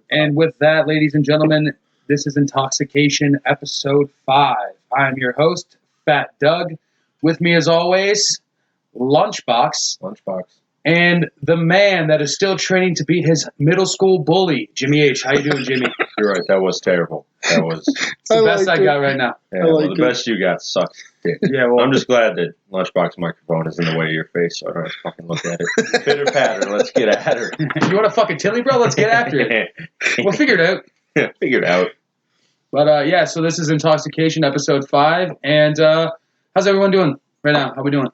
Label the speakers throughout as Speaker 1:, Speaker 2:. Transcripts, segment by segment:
Speaker 1: And with that, ladies and gentlemen, this is Intalksication episode 5. I am your host, Fat Doug. With me, as always, Lunchbox. And the man that is still training to beat his middle school bully, Jimmy H. How you doing, Jimmy?
Speaker 2: You're right. That was terrible. That was
Speaker 1: it's the best I got right now.
Speaker 2: Yeah, well, the best you got sucked.
Speaker 1: Yeah, well,
Speaker 2: I'm just glad that Lunchbox microphone is in the way of your face, so I don't have to fucking look at it. Pitter patter. Let's get at her.
Speaker 1: You want to fucking tell me, bro? Let's get after it. We'll figure it out.
Speaker 2: Yeah, figure it out.
Speaker 1: But yeah, so this is Intalksication episode 5, and how's everyone doing right now? How we doing?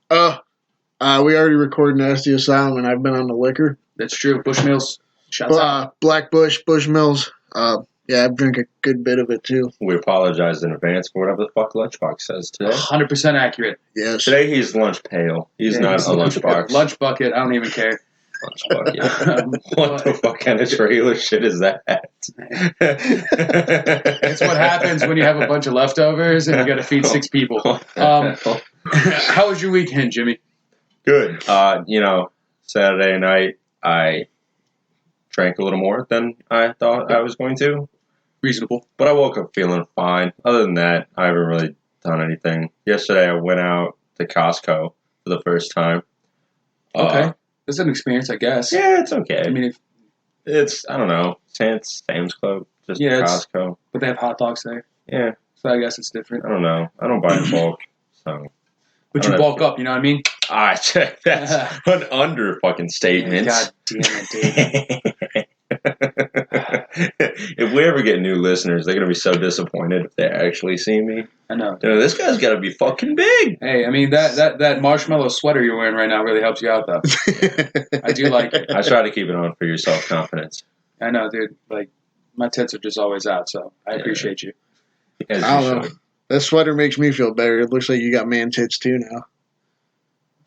Speaker 3: We already recorded Nasty Asylum, and I've been on the liquor.
Speaker 1: That's true. Bushmills. Shouts out.
Speaker 3: Black Bush, Bushmills. Yeah, I've drank a good bit of it, too.
Speaker 2: We apologize in advance for whatever the fuck Lunchbox says today.
Speaker 1: 100% accurate.
Speaker 3: Yes.
Speaker 2: Today he's lunch pail. He's not a lunchbox.
Speaker 1: Lunch bucket. I don't even care.
Speaker 2: Lunch bucket. What the fuck kind of trailer shit is that?
Speaker 1: It's what happens when you have a bunch of leftovers and you got to feed 6 people. How was your weekend, Jimmy?
Speaker 2: Good. Saturday night I drank a little more than I thought I was going to.
Speaker 1: Reasonable.
Speaker 2: But I woke up feeling fine. Other than that, I haven't really done anything. Yesterday I went out to Costco for the first time.
Speaker 1: Okay. It's an experience, I guess.
Speaker 2: Yeah, it's okay.
Speaker 1: I mean,
Speaker 2: I don't know. Sam's Club, just Costco.
Speaker 1: But they have hot dogs there.
Speaker 2: Yeah.
Speaker 1: So I guess it's different.
Speaker 2: I don't know. I don't buy in bulk, so.
Speaker 1: But you bulk up, you know what I mean?
Speaker 2: I check. That's an under fucking statement.
Speaker 1: God damn it, dude.
Speaker 2: If we ever get new listeners, they're going to be so disappointed if they actually see me.
Speaker 1: I know.
Speaker 2: Dude, this guy's got to be fucking big.
Speaker 1: Hey, I mean, that marshmallow sweater you're wearing right now really helps you out, though. I do like it.
Speaker 2: I try to keep it on for your self-confidence.
Speaker 1: I know, dude. Like, my tits are just always out, so I appreciate you.
Speaker 2: As
Speaker 3: I
Speaker 2: you
Speaker 3: don't know.
Speaker 2: should.
Speaker 3: That sweater makes me feel better. It looks like you got man tits, too, now.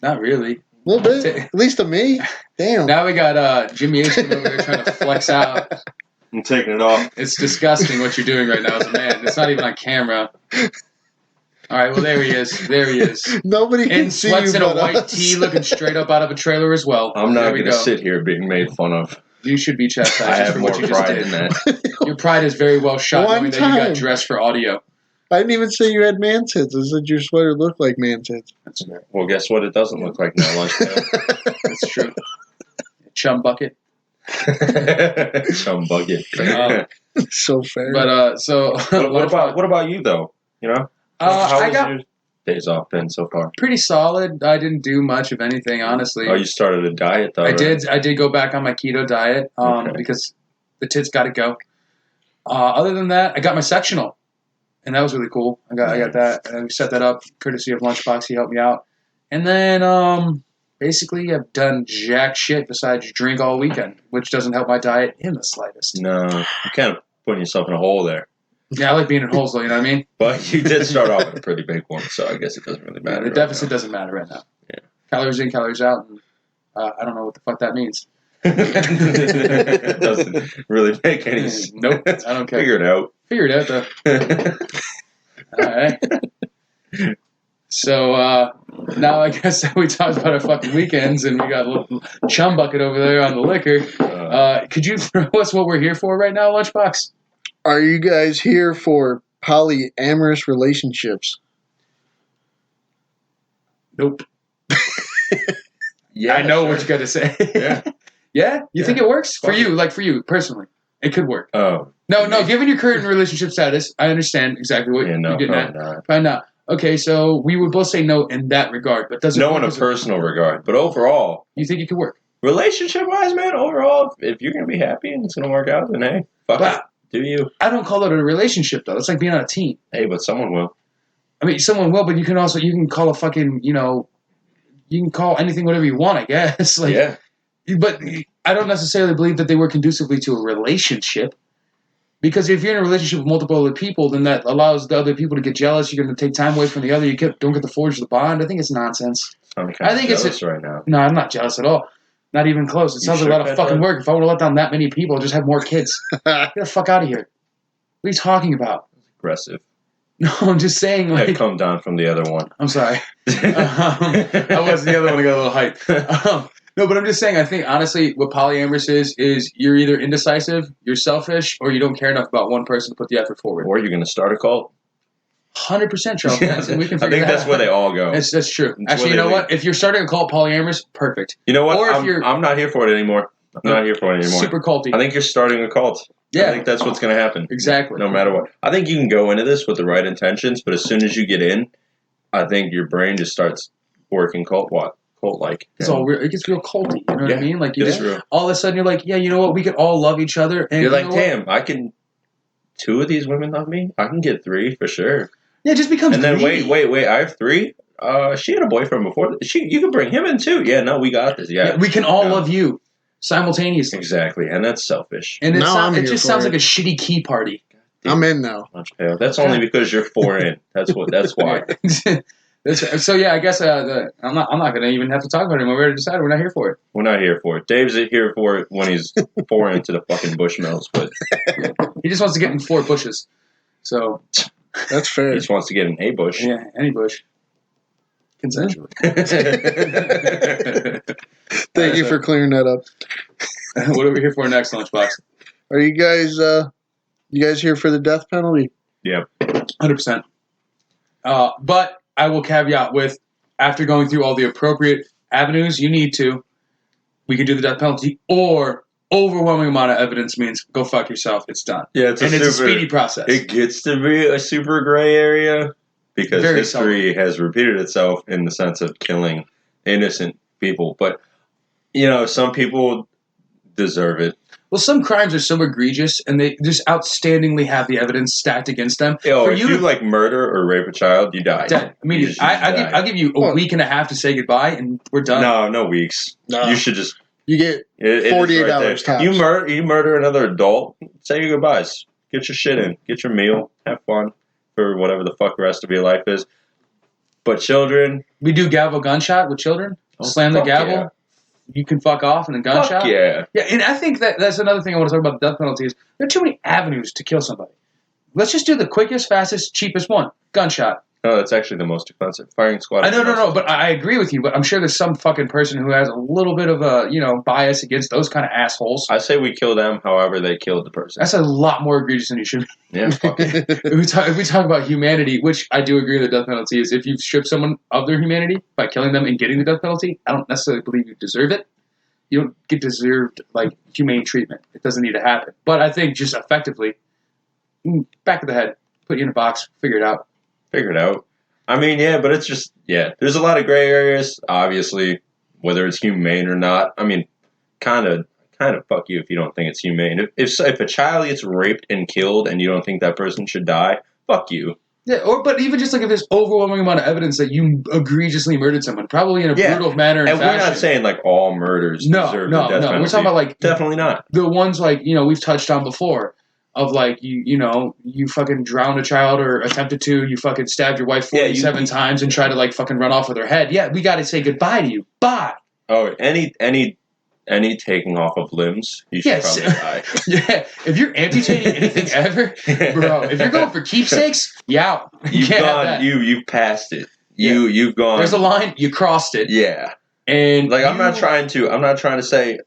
Speaker 1: Not really.
Speaker 3: A little bit. At least to me. Damn.
Speaker 1: Now we got Jimmy H. over there trying to flex out.
Speaker 2: I'm taking it off.
Speaker 1: It's disgusting what you're doing right now as a man. It's not even on camera. All right, well, there he is. There he is.
Speaker 3: Nobody can
Speaker 1: In
Speaker 3: see
Speaker 1: sweats
Speaker 3: you
Speaker 1: and a
Speaker 3: but
Speaker 1: white
Speaker 3: us.
Speaker 1: tee, looking straight up out of a trailer as well.
Speaker 2: I'm not
Speaker 1: There we
Speaker 2: going to
Speaker 1: go.
Speaker 2: sit here being made fun of.
Speaker 1: You should be
Speaker 2: I
Speaker 1: chastised
Speaker 2: have
Speaker 1: for
Speaker 2: more
Speaker 1: what you just
Speaker 2: pride
Speaker 1: did.
Speaker 2: in that.
Speaker 1: Your pride is very well shot,
Speaker 3: One
Speaker 1: knowing that you got
Speaker 3: time.
Speaker 1: dressed for audio.
Speaker 3: I didn't even say you had man tits. I said your sweater looked like man tits.
Speaker 1: That's fair.
Speaker 2: Well, guess what? It doesn't look like now lunch pail.
Speaker 1: That's true. Chum bucket.
Speaker 2: Some bucket.
Speaker 3: So fair.
Speaker 1: But so
Speaker 2: what about you though? You know, how
Speaker 1: I
Speaker 2: was
Speaker 1: got
Speaker 2: your days off been so far?
Speaker 1: pretty solid. I didn't do much of anything, honestly.
Speaker 2: Oh, you started a diet though.
Speaker 1: I
Speaker 2: right?
Speaker 1: did go back on my keto diet
Speaker 2: Okay.
Speaker 1: because the tits got to go. Other than that, I got my sectional, and that was really cool. I got that. And we set that up courtesy of Lunchbox. He helped me out, and then basically I've done jack shit besides drink all weekend, which doesn't help my diet in the slightest.
Speaker 2: No, you're kind of putting yourself in a hole there.
Speaker 1: Yeah, I like being in holes though. You know what I mean?
Speaker 2: But you did start off with a pretty big one, so I guess it doesn't really matter.
Speaker 1: The deficit doesn't matter right now.
Speaker 2: Yeah.
Speaker 1: Calories in, calories out. And, I don't know what the fuck that means.
Speaker 2: It doesn't really make any sense.
Speaker 1: Nope, I don't care.
Speaker 2: Figure it out.
Speaker 1: Figure it out though. All right. So now I guess we talked about our fucking weekends, and we got a little chum bucket over there on the liquor. Could you throw us what we're here for right now, Lunchbox?
Speaker 3: Are you guys here for polyamorous relationships?
Speaker 1: Nope.
Speaker 2: Yeah,
Speaker 1: I know
Speaker 2: sure.
Speaker 1: what you got to say.
Speaker 2: Yeah.
Speaker 1: Yeah? You
Speaker 2: Yeah.
Speaker 1: think it works? For
Speaker 2: Fuck
Speaker 1: you, like for you, personally. It could work.
Speaker 2: Oh.
Speaker 1: No, given your current relationship status, I understand exactly what
Speaker 2: Yeah, no,
Speaker 1: you're getting at.
Speaker 2: probably not.
Speaker 1: Find out. Okay, so we would both say no in that regard, but does it
Speaker 2: No
Speaker 1: work
Speaker 2: in a
Speaker 1: as
Speaker 2: personal regard, but overall,
Speaker 1: You think it could work?
Speaker 2: relationship-wise, man, overall, if you're going to be happy and it's going to work out, then hey, fuck
Speaker 1: But
Speaker 2: it. Do you?
Speaker 1: I don't call it a relationship, though. It's like being on a team.
Speaker 2: Hey, but someone will.
Speaker 1: I mean, someone will, but you can call a fucking, you can call anything whatever you want, I guess. Like,
Speaker 2: Yeah.
Speaker 1: But I don't necessarily believe that they work conducively to a relationship. Because if you're in a relationship with multiple other people, then that allows the other people to get jealous. You're going to take time away from the other. Don't get to forge the bond. I think it's nonsense.
Speaker 2: I'm kind
Speaker 1: I think it's
Speaker 2: jealous right now.
Speaker 1: No, I'm not jealous at all. Not even close. It
Speaker 2: You
Speaker 1: sounds like
Speaker 2: sure
Speaker 1: a lot of
Speaker 2: about
Speaker 1: fucking
Speaker 2: that?
Speaker 1: work. If I want to let down that many people, I'll just have more kids. Get the fuck out of here. What are you talking about?
Speaker 2: Aggressive.
Speaker 1: No, I'm just saying,
Speaker 2: I
Speaker 1: like...
Speaker 2: come down from the other one.
Speaker 1: I'm sorry. I was the other one that got a little hype. No, but I'm just saying, I think, honestly, what polyamorous is you're either indecisive, you're selfish, or you don't care enough about one person to put the effort forward.
Speaker 2: Or you're going to start a cult.
Speaker 1: 100%, Charles Manson. We can
Speaker 2: I think that's where they all go.
Speaker 1: That's true.
Speaker 2: That's
Speaker 1: Actually, you know what? If you're starting a cult polyamorous, perfect.
Speaker 2: You know what?
Speaker 1: Or if you're...
Speaker 2: I'm not here for it anymore. I'm not here for it anymore.
Speaker 1: Super culty.
Speaker 2: I think you're starting a cult.
Speaker 1: Yeah.
Speaker 2: I think that's what's going to happen.
Speaker 1: Exactly.
Speaker 2: No matter what. I think you can go into this with the right intentions, but as soon as you get in, I think your brain just starts working cult-like.
Speaker 1: It's all real. It gets real culty. You know what I mean? Like,
Speaker 2: real.
Speaker 1: All of a sudden, you're like, yeah, you know what? We can all love each other. And
Speaker 2: you're like, damn, I can... 2 of these women love me? I can get 3 for sure.
Speaker 1: Yeah, it just becomes
Speaker 2: And then
Speaker 1: greedy.
Speaker 2: wait, I have 3? She had a boyfriend before. You can bring him in too. Yeah, no, we got this. Yeah,
Speaker 1: we can all love you simultaneously.
Speaker 2: Exactly, and that's selfish.
Speaker 1: And it just sounds like a shitty key party.
Speaker 3: I'm in now.
Speaker 2: That's only because you're 4 in. That's why.
Speaker 1: So yeah, I guess I'm not going to even have to talk about it anymore. We already decided we're not here for it.
Speaker 2: We're not here for it. Dave's here for it when he's 4 into the fucking bushmills, but
Speaker 1: he just wants to get in 4 bushes. So
Speaker 3: that's fair.
Speaker 2: He just wants to get in a bush.
Speaker 1: Yeah, any bush. Consensually.
Speaker 3: Thank you for clearing that up.
Speaker 1: What are we here for next, Lunchbox?
Speaker 3: Are you guys here for the death penalty?
Speaker 2: Yeah.
Speaker 1: 100%. But I will caveat with, after going through all the appropriate avenues you need to, we can do the death penalty, or overwhelming amount of evidence means go fuck yourself, it's done.
Speaker 2: Yeah, it's a
Speaker 1: speedy process.
Speaker 2: It gets to be a super gray area because history has repeated itself in the sense of killing innocent people. But, some people deserve it.
Speaker 1: Well, some crimes are so egregious, and they just outstandingly have the evidence stacked against them.
Speaker 2: If you murder or rape a child, you die.
Speaker 1: Dead immediately. I'll give you a week and a half to say goodbye, and we're done.
Speaker 2: No weeks.
Speaker 3: No.
Speaker 2: You should just.
Speaker 3: You get 48 hours tops.
Speaker 2: You murder another adult. Say your goodbyes. Get your shit in. Get your meal. Have fun for whatever the fuck the rest of your life is. But children,
Speaker 1: we do gavel gunshot with children. Slam the gavel. Yeah. You can fuck off and then gunshot.
Speaker 2: Fuck yeah.
Speaker 1: Yeah, and I think that's another thing I want to talk about the death penalty is there are too many avenues to kill somebody. Let's just do the quickest, fastest, cheapest one. Gunshot.
Speaker 2: No, that's actually the most expensive. Firing squad.
Speaker 1: No, but I agree with you. But I'm sure there's some fucking person who has a little bit of a bias against those kind of assholes.
Speaker 2: I say we kill them however they killed the person.
Speaker 1: That's a lot more egregious than you should be.
Speaker 2: Yeah, fuck it.
Speaker 1: If we talk about humanity, which I do agree the death penalty is, if you strip someone of their humanity by killing them and getting the death penalty, I don't necessarily believe you deserve it. You don't get deserved humane treatment. It doesn't need to happen. But I think just effectively, back of the head, put you in a box, figure it out.
Speaker 2: Figure it out. I mean, yeah, but it's just, there's a lot of gray areas, obviously, whether it's humane or not. I mean, kind of fuck you if you don't think it's humane. If a child gets raped and killed and you don't think that person should die, fuck you.
Speaker 1: Yeah, but even just if there's overwhelming amount of evidence that you egregiously murdered someone, probably in a brutal manner and fashion.
Speaker 2: We're not saying all murders deserve the death penalty.
Speaker 1: We're talking about
Speaker 2: definitely not
Speaker 1: the ones we've touched on before. Of you fucking drowned a child or attempted to, you fucking stabbed your wife 47 times and tried to fucking run off with her head. Yeah, we got to say goodbye to you. Bye.
Speaker 2: Oh, any taking off of limbs, you should probably die.
Speaker 1: Yeah, if you're amputating anything ever, bro, if you're going for keepsakes, you out.
Speaker 2: You've passed it. You've gone.
Speaker 1: There's a line, you crossed it.
Speaker 2: Yeah.
Speaker 1: And
Speaker 2: I'm not trying to say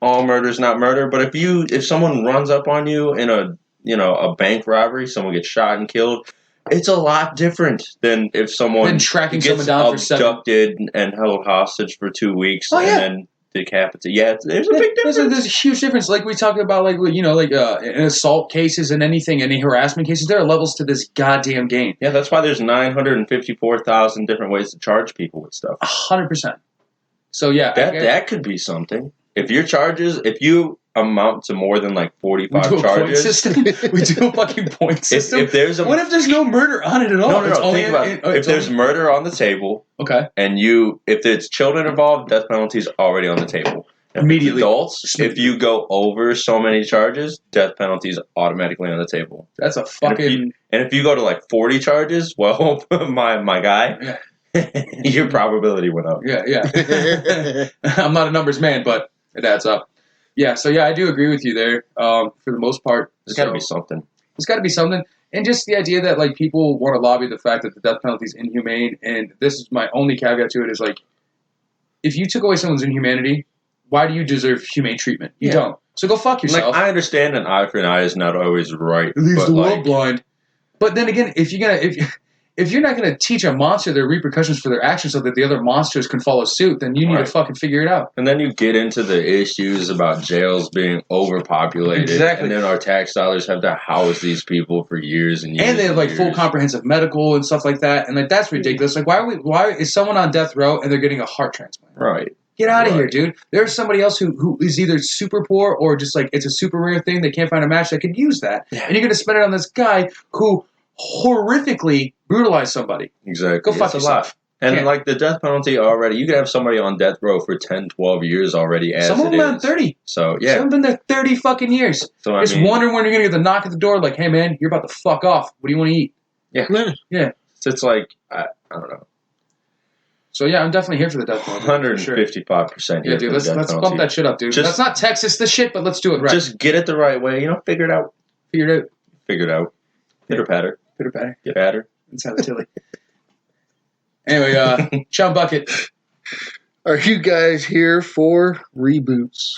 Speaker 2: all murder is not murder, but if someone runs up on you in a bank robbery, someone gets shot and killed, it's a lot different than if someone
Speaker 1: tracking
Speaker 2: gets
Speaker 1: someone down for
Speaker 2: abducted and held hostage for 2 weeks and then decapitated. Yeah, there's a big difference.
Speaker 1: There's a huge difference. Like we talk about, in assault cases and any harassment cases, there are levels to this goddamn game.
Speaker 2: Yeah, that's why there's 954,000 different ways to charge people with stuff.
Speaker 1: 100%. So yeah,
Speaker 2: that could be something. If you amount to more than 45 charges,
Speaker 1: we do a fucking point system. What if there's no murder on it at all?
Speaker 2: No. Think about it. If there's murder on the table,
Speaker 1: okay,
Speaker 2: and if there's children involved, death penalty is already on the table.
Speaker 1: Immediately,
Speaker 2: adults. If you go over so many charges, death penalty is automatically on the table.
Speaker 1: That's a fucking.
Speaker 2: And if you go to 40 charges, well, my guy.
Speaker 1: Yeah.
Speaker 2: Your probability went up.
Speaker 1: Yeah. I'm not a numbers man, but it adds up. Yeah, so I do agree with you there. For the most part,
Speaker 2: there's got to be something.
Speaker 1: There's got to be something, and just the idea that people want to lobby the fact that the death penalty is inhumane. And this is my only caveat to it: is if you took away someone's inhumanity, why do you deserve humane treatment? You don't. So go fuck yourself.
Speaker 2: Like, I understand an eye for an eye is not always right.
Speaker 1: It leaves the
Speaker 2: like,
Speaker 1: world blind. But then again, if you're not gonna teach a monster their repercussions for their actions so that the other monsters can follow suit, then you need to fucking figure it out.
Speaker 2: And then you get into the issues about jails being overpopulated.
Speaker 1: Exactly.
Speaker 2: And then our tax dollars have to house these people for years and years.
Speaker 1: And they have like full comprehensive medical and stuff like that. And like that's ridiculous. Like why is someone on death row and they're getting a heart transplant?
Speaker 2: Right.
Speaker 1: Get out of here, dude. There's somebody else who is either super poor or just like it's a super rare thing. They can't find a match that could use that. Yeah. And you're going to spend it on this guy who horrifically brutalized somebody.
Speaker 2: Exactly.
Speaker 1: Go fuck yourself.
Speaker 2: And like the death penalty already, you could have somebody on death row for 10, 12 years already as
Speaker 1: some of them on 30.
Speaker 2: So, yeah.
Speaker 1: Some of them been there 30 fucking years.
Speaker 2: So,
Speaker 1: just wondering when you're going to get the knock at the door like, hey, man, you're about to fuck off. What do you want to eat?
Speaker 2: Yeah.
Speaker 1: Yeah.
Speaker 2: So it's like, I don't know.
Speaker 1: So, yeah, I'm definitely here for the death penalty.
Speaker 2: 155% here.
Speaker 1: Yeah, dude, let's bump that shit up, dude. That's not Texas, this shit, but let's do it right.
Speaker 2: Just get it the right way. Figure it out.
Speaker 1: Figure it out.
Speaker 2: Pitter-patter.
Speaker 1: Pitter-patter.
Speaker 2: Get patter.
Speaker 1: Inside the tilly. Anyway, Sean Bucket.
Speaker 3: Are you guys here for reboots?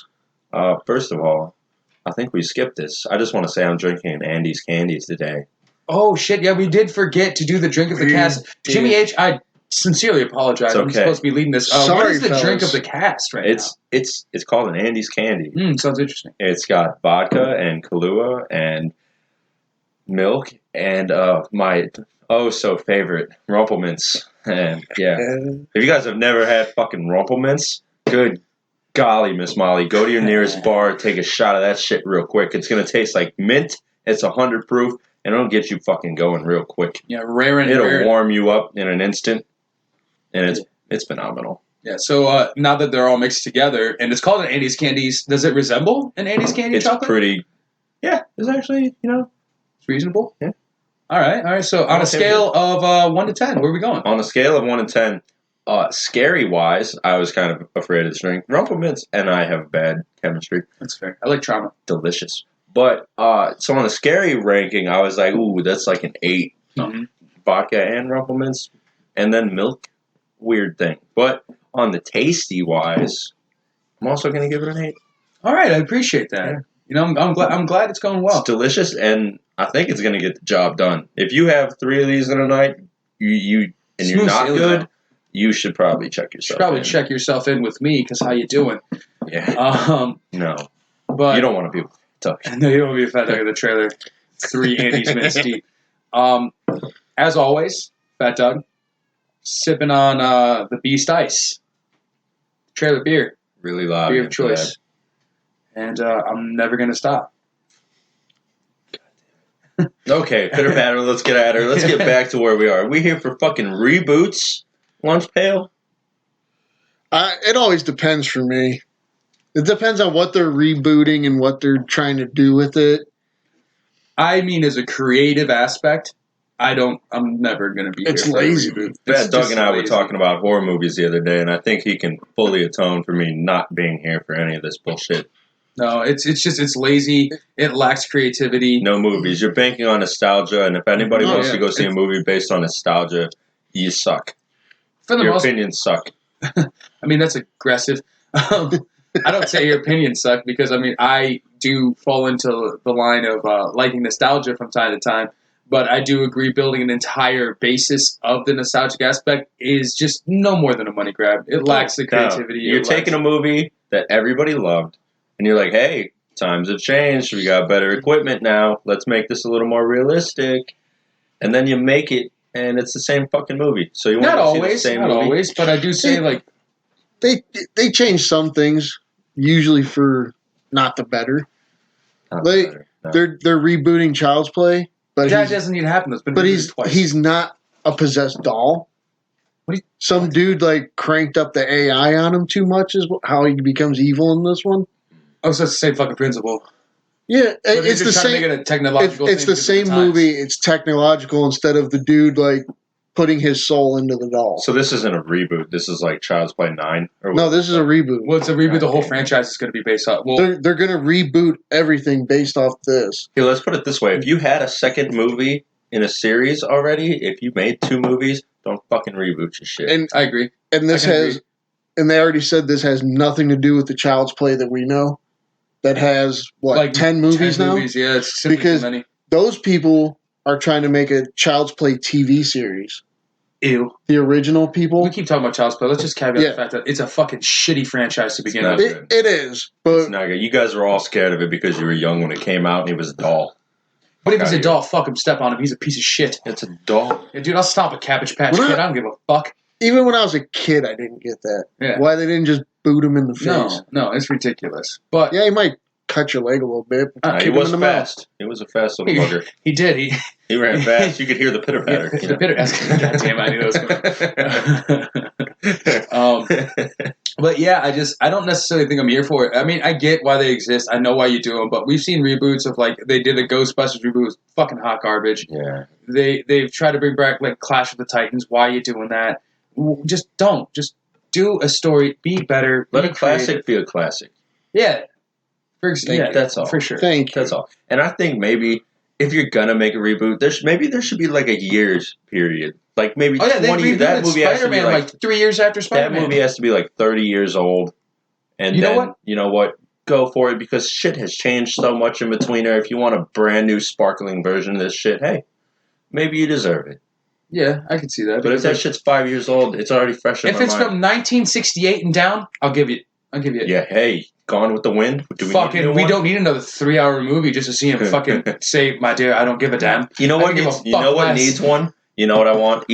Speaker 2: First of all, I think we skipped this. I just want to say I'm drinking Andy's Candies today.
Speaker 1: Oh, shit. Yeah, we did forget to do the drink of the cast. Jimmy H., I sincerely apologize.
Speaker 2: Okay.
Speaker 1: I'm supposed to be leading this.
Speaker 3: Sorry,
Speaker 1: what is the
Speaker 3: fellas.
Speaker 1: drink of the cast right now?
Speaker 2: It's called an Andy's Candy.
Speaker 1: Sounds interesting.
Speaker 2: It's got vodka and Kahlua and milk and my so favorite Rumplemints. And yeah, if you guys have never had fucking Rumplemints, good golly, Miss Molly, go to your nearest bar, take a shot of that shit real quick. It's gonna taste like mint. It's 100 proof, and it'll get you fucking going real quick.
Speaker 1: Yeah, rare and
Speaker 2: it'll warm you up in an instant, and it's phenomenal.
Speaker 1: Yeah. So now that they're all mixed together, and it's called an Andy's Candies, does it resemble an Andy's Candy chocolate?
Speaker 2: It's pretty. Yeah, it's actually
Speaker 1: it's reasonable.
Speaker 2: Yeah.
Speaker 1: All right. So on a scale of 1 to 10, where are we going?
Speaker 2: On a scale of 1 to 10, scary-wise, I was kind of afraid of this drink. Rumplemints and I have bad chemistry.
Speaker 1: That's fair. I like trauma.
Speaker 2: Delicious. But, so on the scary ranking, I was like, ooh, that's like an 8.
Speaker 1: Mm-hmm.
Speaker 2: Vodka and Rumplemints. And then milk. Weird thing. But on the tasty-wise, I'm also going to give it an 8.
Speaker 1: All right, I appreciate that. Yeah. I'm glad it's going well.
Speaker 2: It's delicious, and I think it's going to get the job done. If you have 3 of these in a night, you're not good, you should probably check yourself.
Speaker 1: Check yourself in with me, because how you doing?
Speaker 2: Yeah. No.
Speaker 1: But
Speaker 2: you don't want to be tough.
Speaker 1: No, you don't want to be a fat dog of the trailer. 3 Andy's minutes deep. As always, Fat Doug, sipping on the Beast Ice. Trailer beer.
Speaker 2: Really loud.
Speaker 1: Beer of choice. And I'm never going to stop.
Speaker 2: Okay, pitter patter, let's get at her. Let's get back to where we are. Are we here for fucking reboots, Lunch Pail?
Speaker 3: It always depends for me. It depends on what they're rebooting and what they're trying to do with it.
Speaker 1: I mean, as a creative aspect, I'm never going to be
Speaker 3: It's
Speaker 1: here
Speaker 3: lazy.
Speaker 1: For a reboot.
Speaker 2: Fat Doug and I were talking about horror movies the other day, and I think he can fully atone for me not being here for any of this bullshit.
Speaker 1: No, it's lazy. It lacks creativity.
Speaker 2: No movies. You're banking on nostalgia, and if anybody wants to go see a movie based on nostalgia, you suck. Your opinions suck.
Speaker 1: I mean, that's aggressive. I don't say your opinions suck because, I mean, I do fall into the line of liking nostalgia from time to time, but I do agree building an entire basis of the nostalgic aspect is just no more than a money grab. It lacks the creativity.
Speaker 2: You're taking a movie that everybody loved, and you're like, hey, times have changed. We got better equipment now. Let's make this a little more realistic. And then you make it, and it's the same fucking movie. So you want to see the same movie? Not always,
Speaker 1: but I do say, like...
Speaker 3: They change some things, usually for not the better. They're rebooting Child's Play. But
Speaker 1: that doesn't need to happen. That's been rebooted twice.
Speaker 3: He's not a possessed doll. Some dude cranked up the AI on him too much is how he becomes evil in this one.
Speaker 1: Oh, so it's the same fucking principle.
Speaker 3: Yeah, it's the same. It's the same movie. It's technological instead of the dude putting his soul into the doll.
Speaker 2: So this isn't a reboot. This is like Child's Play 9?
Speaker 3: No, this is a reboot.
Speaker 1: Well, it's a reboot. The whole franchise is going to be based off. Well,
Speaker 3: they're going to reboot everything based off this.
Speaker 2: Here, let's put it this way. If you had a second movie in a series already, if you made 2 movies, don't fucking reboot your shit.
Speaker 3: And
Speaker 1: I agree.
Speaker 3: And this has and they already said this has nothing to do with the Child's Play that we know. That has, what, 10 movies
Speaker 1: 10
Speaker 3: now?
Speaker 1: Movies, yeah, it's simply
Speaker 3: because
Speaker 1: too many.
Speaker 3: Those people are trying to make a Child's Play TV series.
Speaker 1: Ew.
Speaker 3: The original people.
Speaker 1: We keep talking about Child's Play. Let's just caveat the fact that it's a fucking shitty franchise to begin with.
Speaker 3: It is. But
Speaker 2: it's not good. You guys were all scared of it because you were young when it came out and he was a doll.
Speaker 1: But if he's a doll, fuck him, step on him. He's a piece of shit.
Speaker 2: It's a doll.
Speaker 1: Yeah, dude, I'll stop a Cabbage Patch Kid. I don't give a fuck.
Speaker 3: Even when I was a kid, I didn't get that.
Speaker 1: Yeah.
Speaker 3: Why they didn't just boot him in the face.
Speaker 1: No, it's ridiculous. But
Speaker 3: yeah, he might cut your leg a little bit.
Speaker 2: He was fast. He was a fast little bugger.
Speaker 1: He did.
Speaker 2: He ran fast. You could hear the pitter patter.
Speaker 1: The pitter. God damn it! I knew that was coming. But yeah, I don't necessarily think I'm here for it. I mean, I get why they exist. I know why you do them. But we've seen reboots of like they did a Ghostbusters reboot. It was fucking hot garbage.
Speaker 2: Yeah.
Speaker 1: They've tried to bring back like Clash of the Titans. Why are you doing that? Just don't. Just do a story. Be better.
Speaker 2: Let a classic be a classic.
Speaker 1: Yeah.
Speaker 2: That's all.
Speaker 1: For sure.
Speaker 2: That's all. And I think maybe if you're gonna make a reboot, there should be like a year's period. Like maybe 20 years. That movie has to be
Speaker 1: like 3 years after Spider-Man.
Speaker 2: That movie has to be like 30 years old. And you know what? Go for it because shit has changed so much in between there. If you want a brand new sparkling version of this shit, hey, maybe you deserve it.
Speaker 1: Yeah, I can see that.
Speaker 2: But if that shit's 5 years old, it's already fresh in my mind.
Speaker 1: If it's from 1968 and down, I'll give you it.
Speaker 2: Yeah, hey, Gone with the Wind?
Speaker 1: We don't need another 3-hour movie just to see him fucking say, my dear, I don't give a damn.
Speaker 2: You know what needs one? You know what I want?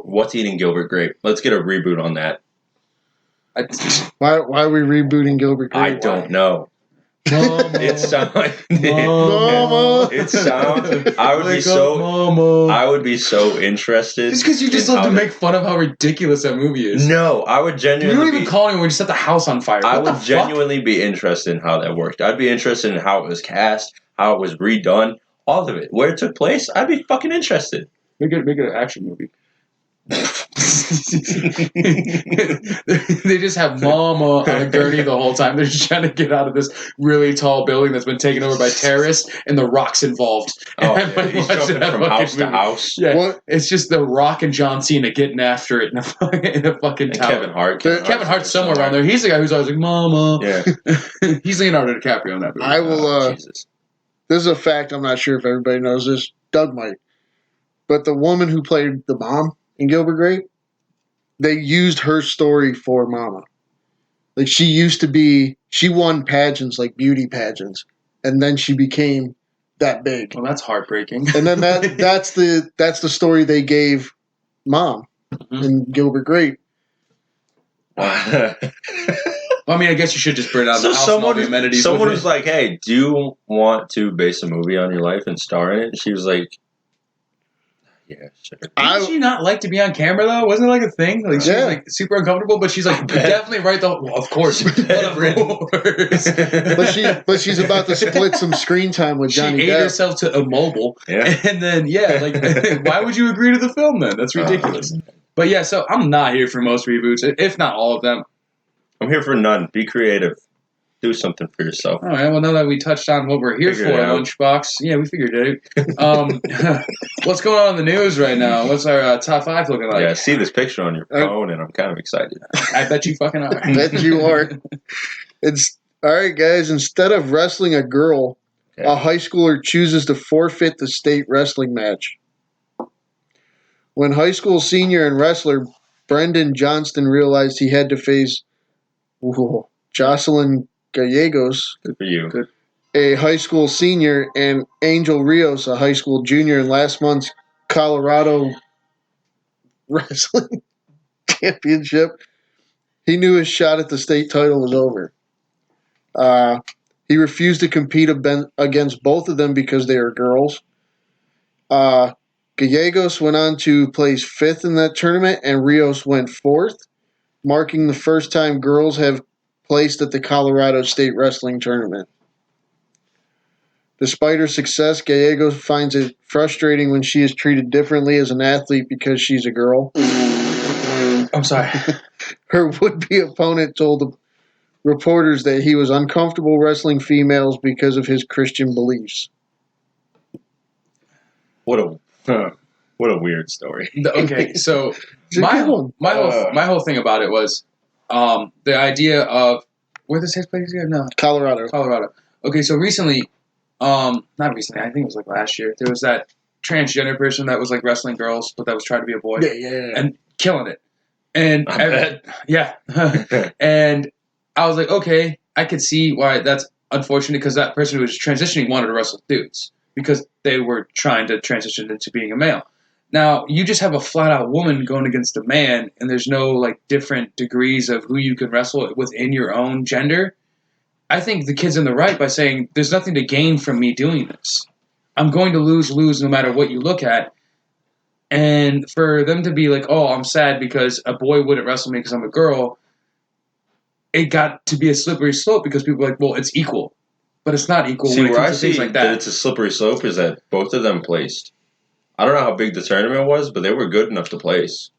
Speaker 2: What's Eating Gilbert Grape? Let's get a reboot on that.
Speaker 3: Why are we rebooting Gilbert Grape?
Speaker 2: I don't know.
Speaker 1: Mama.
Speaker 2: It sounds like
Speaker 3: Mama.
Speaker 2: It sounds. I would be so interested.
Speaker 1: Just because you just love to make fun of how ridiculous that movie is.
Speaker 2: No, I would genuinely.
Speaker 1: You don't even call anyone when you set the house on fire.
Speaker 2: I would genuinely be interested in how that worked. I'd be interested in how it was cast, how it was redone, all of it, where it took place. I'd be fucking interested.
Speaker 1: Make it an action movie. They just have Mama on a gurney the whole time. They're just trying to get out of this really tall building that's been taken over by terrorists, and The Rock's involved.
Speaker 2: Oh, yeah. He's jumping from house to house.
Speaker 1: Yeah, what? It's just The Rock and John Cena getting after it in a fucking tower.
Speaker 2: Kevin Hart.
Speaker 1: Kevin Hart's somewhere around there. He's the guy who's always like, Mama.
Speaker 2: Yeah.
Speaker 1: He's Leonardo DiCaprio in that movie.
Speaker 3: I will. Jesus. This is a fact. I'm not sure if everybody knows this. Doug might. But the woman who played the mom in Gilbert Grape, they used her story for Mama. Like she won pageants, like beauty pageants, and then she became that big.
Speaker 1: Well, that's heartbreaking.
Speaker 3: And then that's the story they gave Mom in Gilbert Grape.
Speaker 1: Well, I mean, I guess you should just bring out the house and all the amenities.
Speaker 2: Someone was like, "Hey, do you want to base a movie on your life and star in it?" And she was like, "Yeah, sure."
Speaker 1: Didn't she not like to be on camera though? Wasn't it like a thing? Like she was like super uncomfortable, but she's like definitely right though. Well, of course, but
Speaker 3: she's about to split some screen time with Johnny Depp.
Speaker 1: She ate herself to immobile, and then why would you agree to the film then? That's ridiculous. But yeah, so I'm not here for most reboots, if not all of them.
Speaker 2: I'm here for none. Be creative. Do something for yourself.
Speaker 1: All right. Well, now that we touched on what we're here for, Lunchbox. Yeah, we figured it out. What's going on in the news right now? What's our top 5 looking like?
Speaker 2: Yeah, I see this picture on your phone, and I'm kind of excited.
Speaker 1: I bet you fucking are.
Speaker 3: I bet you are. It's all right, guys. Instead of wrestling a girl, a high schooler chooses to forfeit the state wrestling match. When high school senior and wrestler Brendan Johnston realized he had to face Jocelyn Gallegos,
Speaker 2: good for you,
Speaker 3: a high school senior, and Angel Rios, a high school junior, in last month's Colorado Wrestling Championship, he knew his shot at the state title was over. He refused to compete against both of them because they are girls. Gallegos went on to place 5th in that tournament, and Rios went 4th, marking the first time girls have placed at the Colorado State Wrestling Tournament. Despite her success, Gallegos finds it frustrating when she is treated differently as an athlete because she's a girl.
Speaker 1: I'm sorry.
Speaker 3: Her would-be opponent told the reporters that he was uncomfortable wrestling females because of his Christian beliefs.
Speaker 2: What a weird story.
Speaker 1: Okay, so my whole thing about it was the idea of where this takes place again? No, Colorado. Okay, so recently, not recently, I think it was like last year. There was that transgender person that was like wrestling girls, but that was trying to be a boy.
Speaker 3: Yeah.
Speaker 1: And killing it. And
Speaker 2: I bet.
Speaker 1: yeah. And I was like, okay, I could see why that's unfortunate because that person who was transitioning wanted to wrestle dudes because they were trying to transition into being a male. Now, you just have a flat-out woman going against a man, and there's no like different degrees of who you can wrestle within your own gender. I think the kid's in the right by saying there's nothing to gain from me doing this. I'm going to lose no matter what you look at. And for them to be like, oh, I'm sad because a boy wouldn't wrestle me because I'm a girl, it got to be a slippery slope because people are like, well, it's equal. But it's not equal
Speaker 2: See,
Speaker 1: when it
Speaker 2: where I
Speaker 1: comes to
Speaker 2: see
Speaker 1: things like that.
Speaker 2: it's a slippery slope is that both of them placed. I don't know how big the tournament was, but they were good enough to place.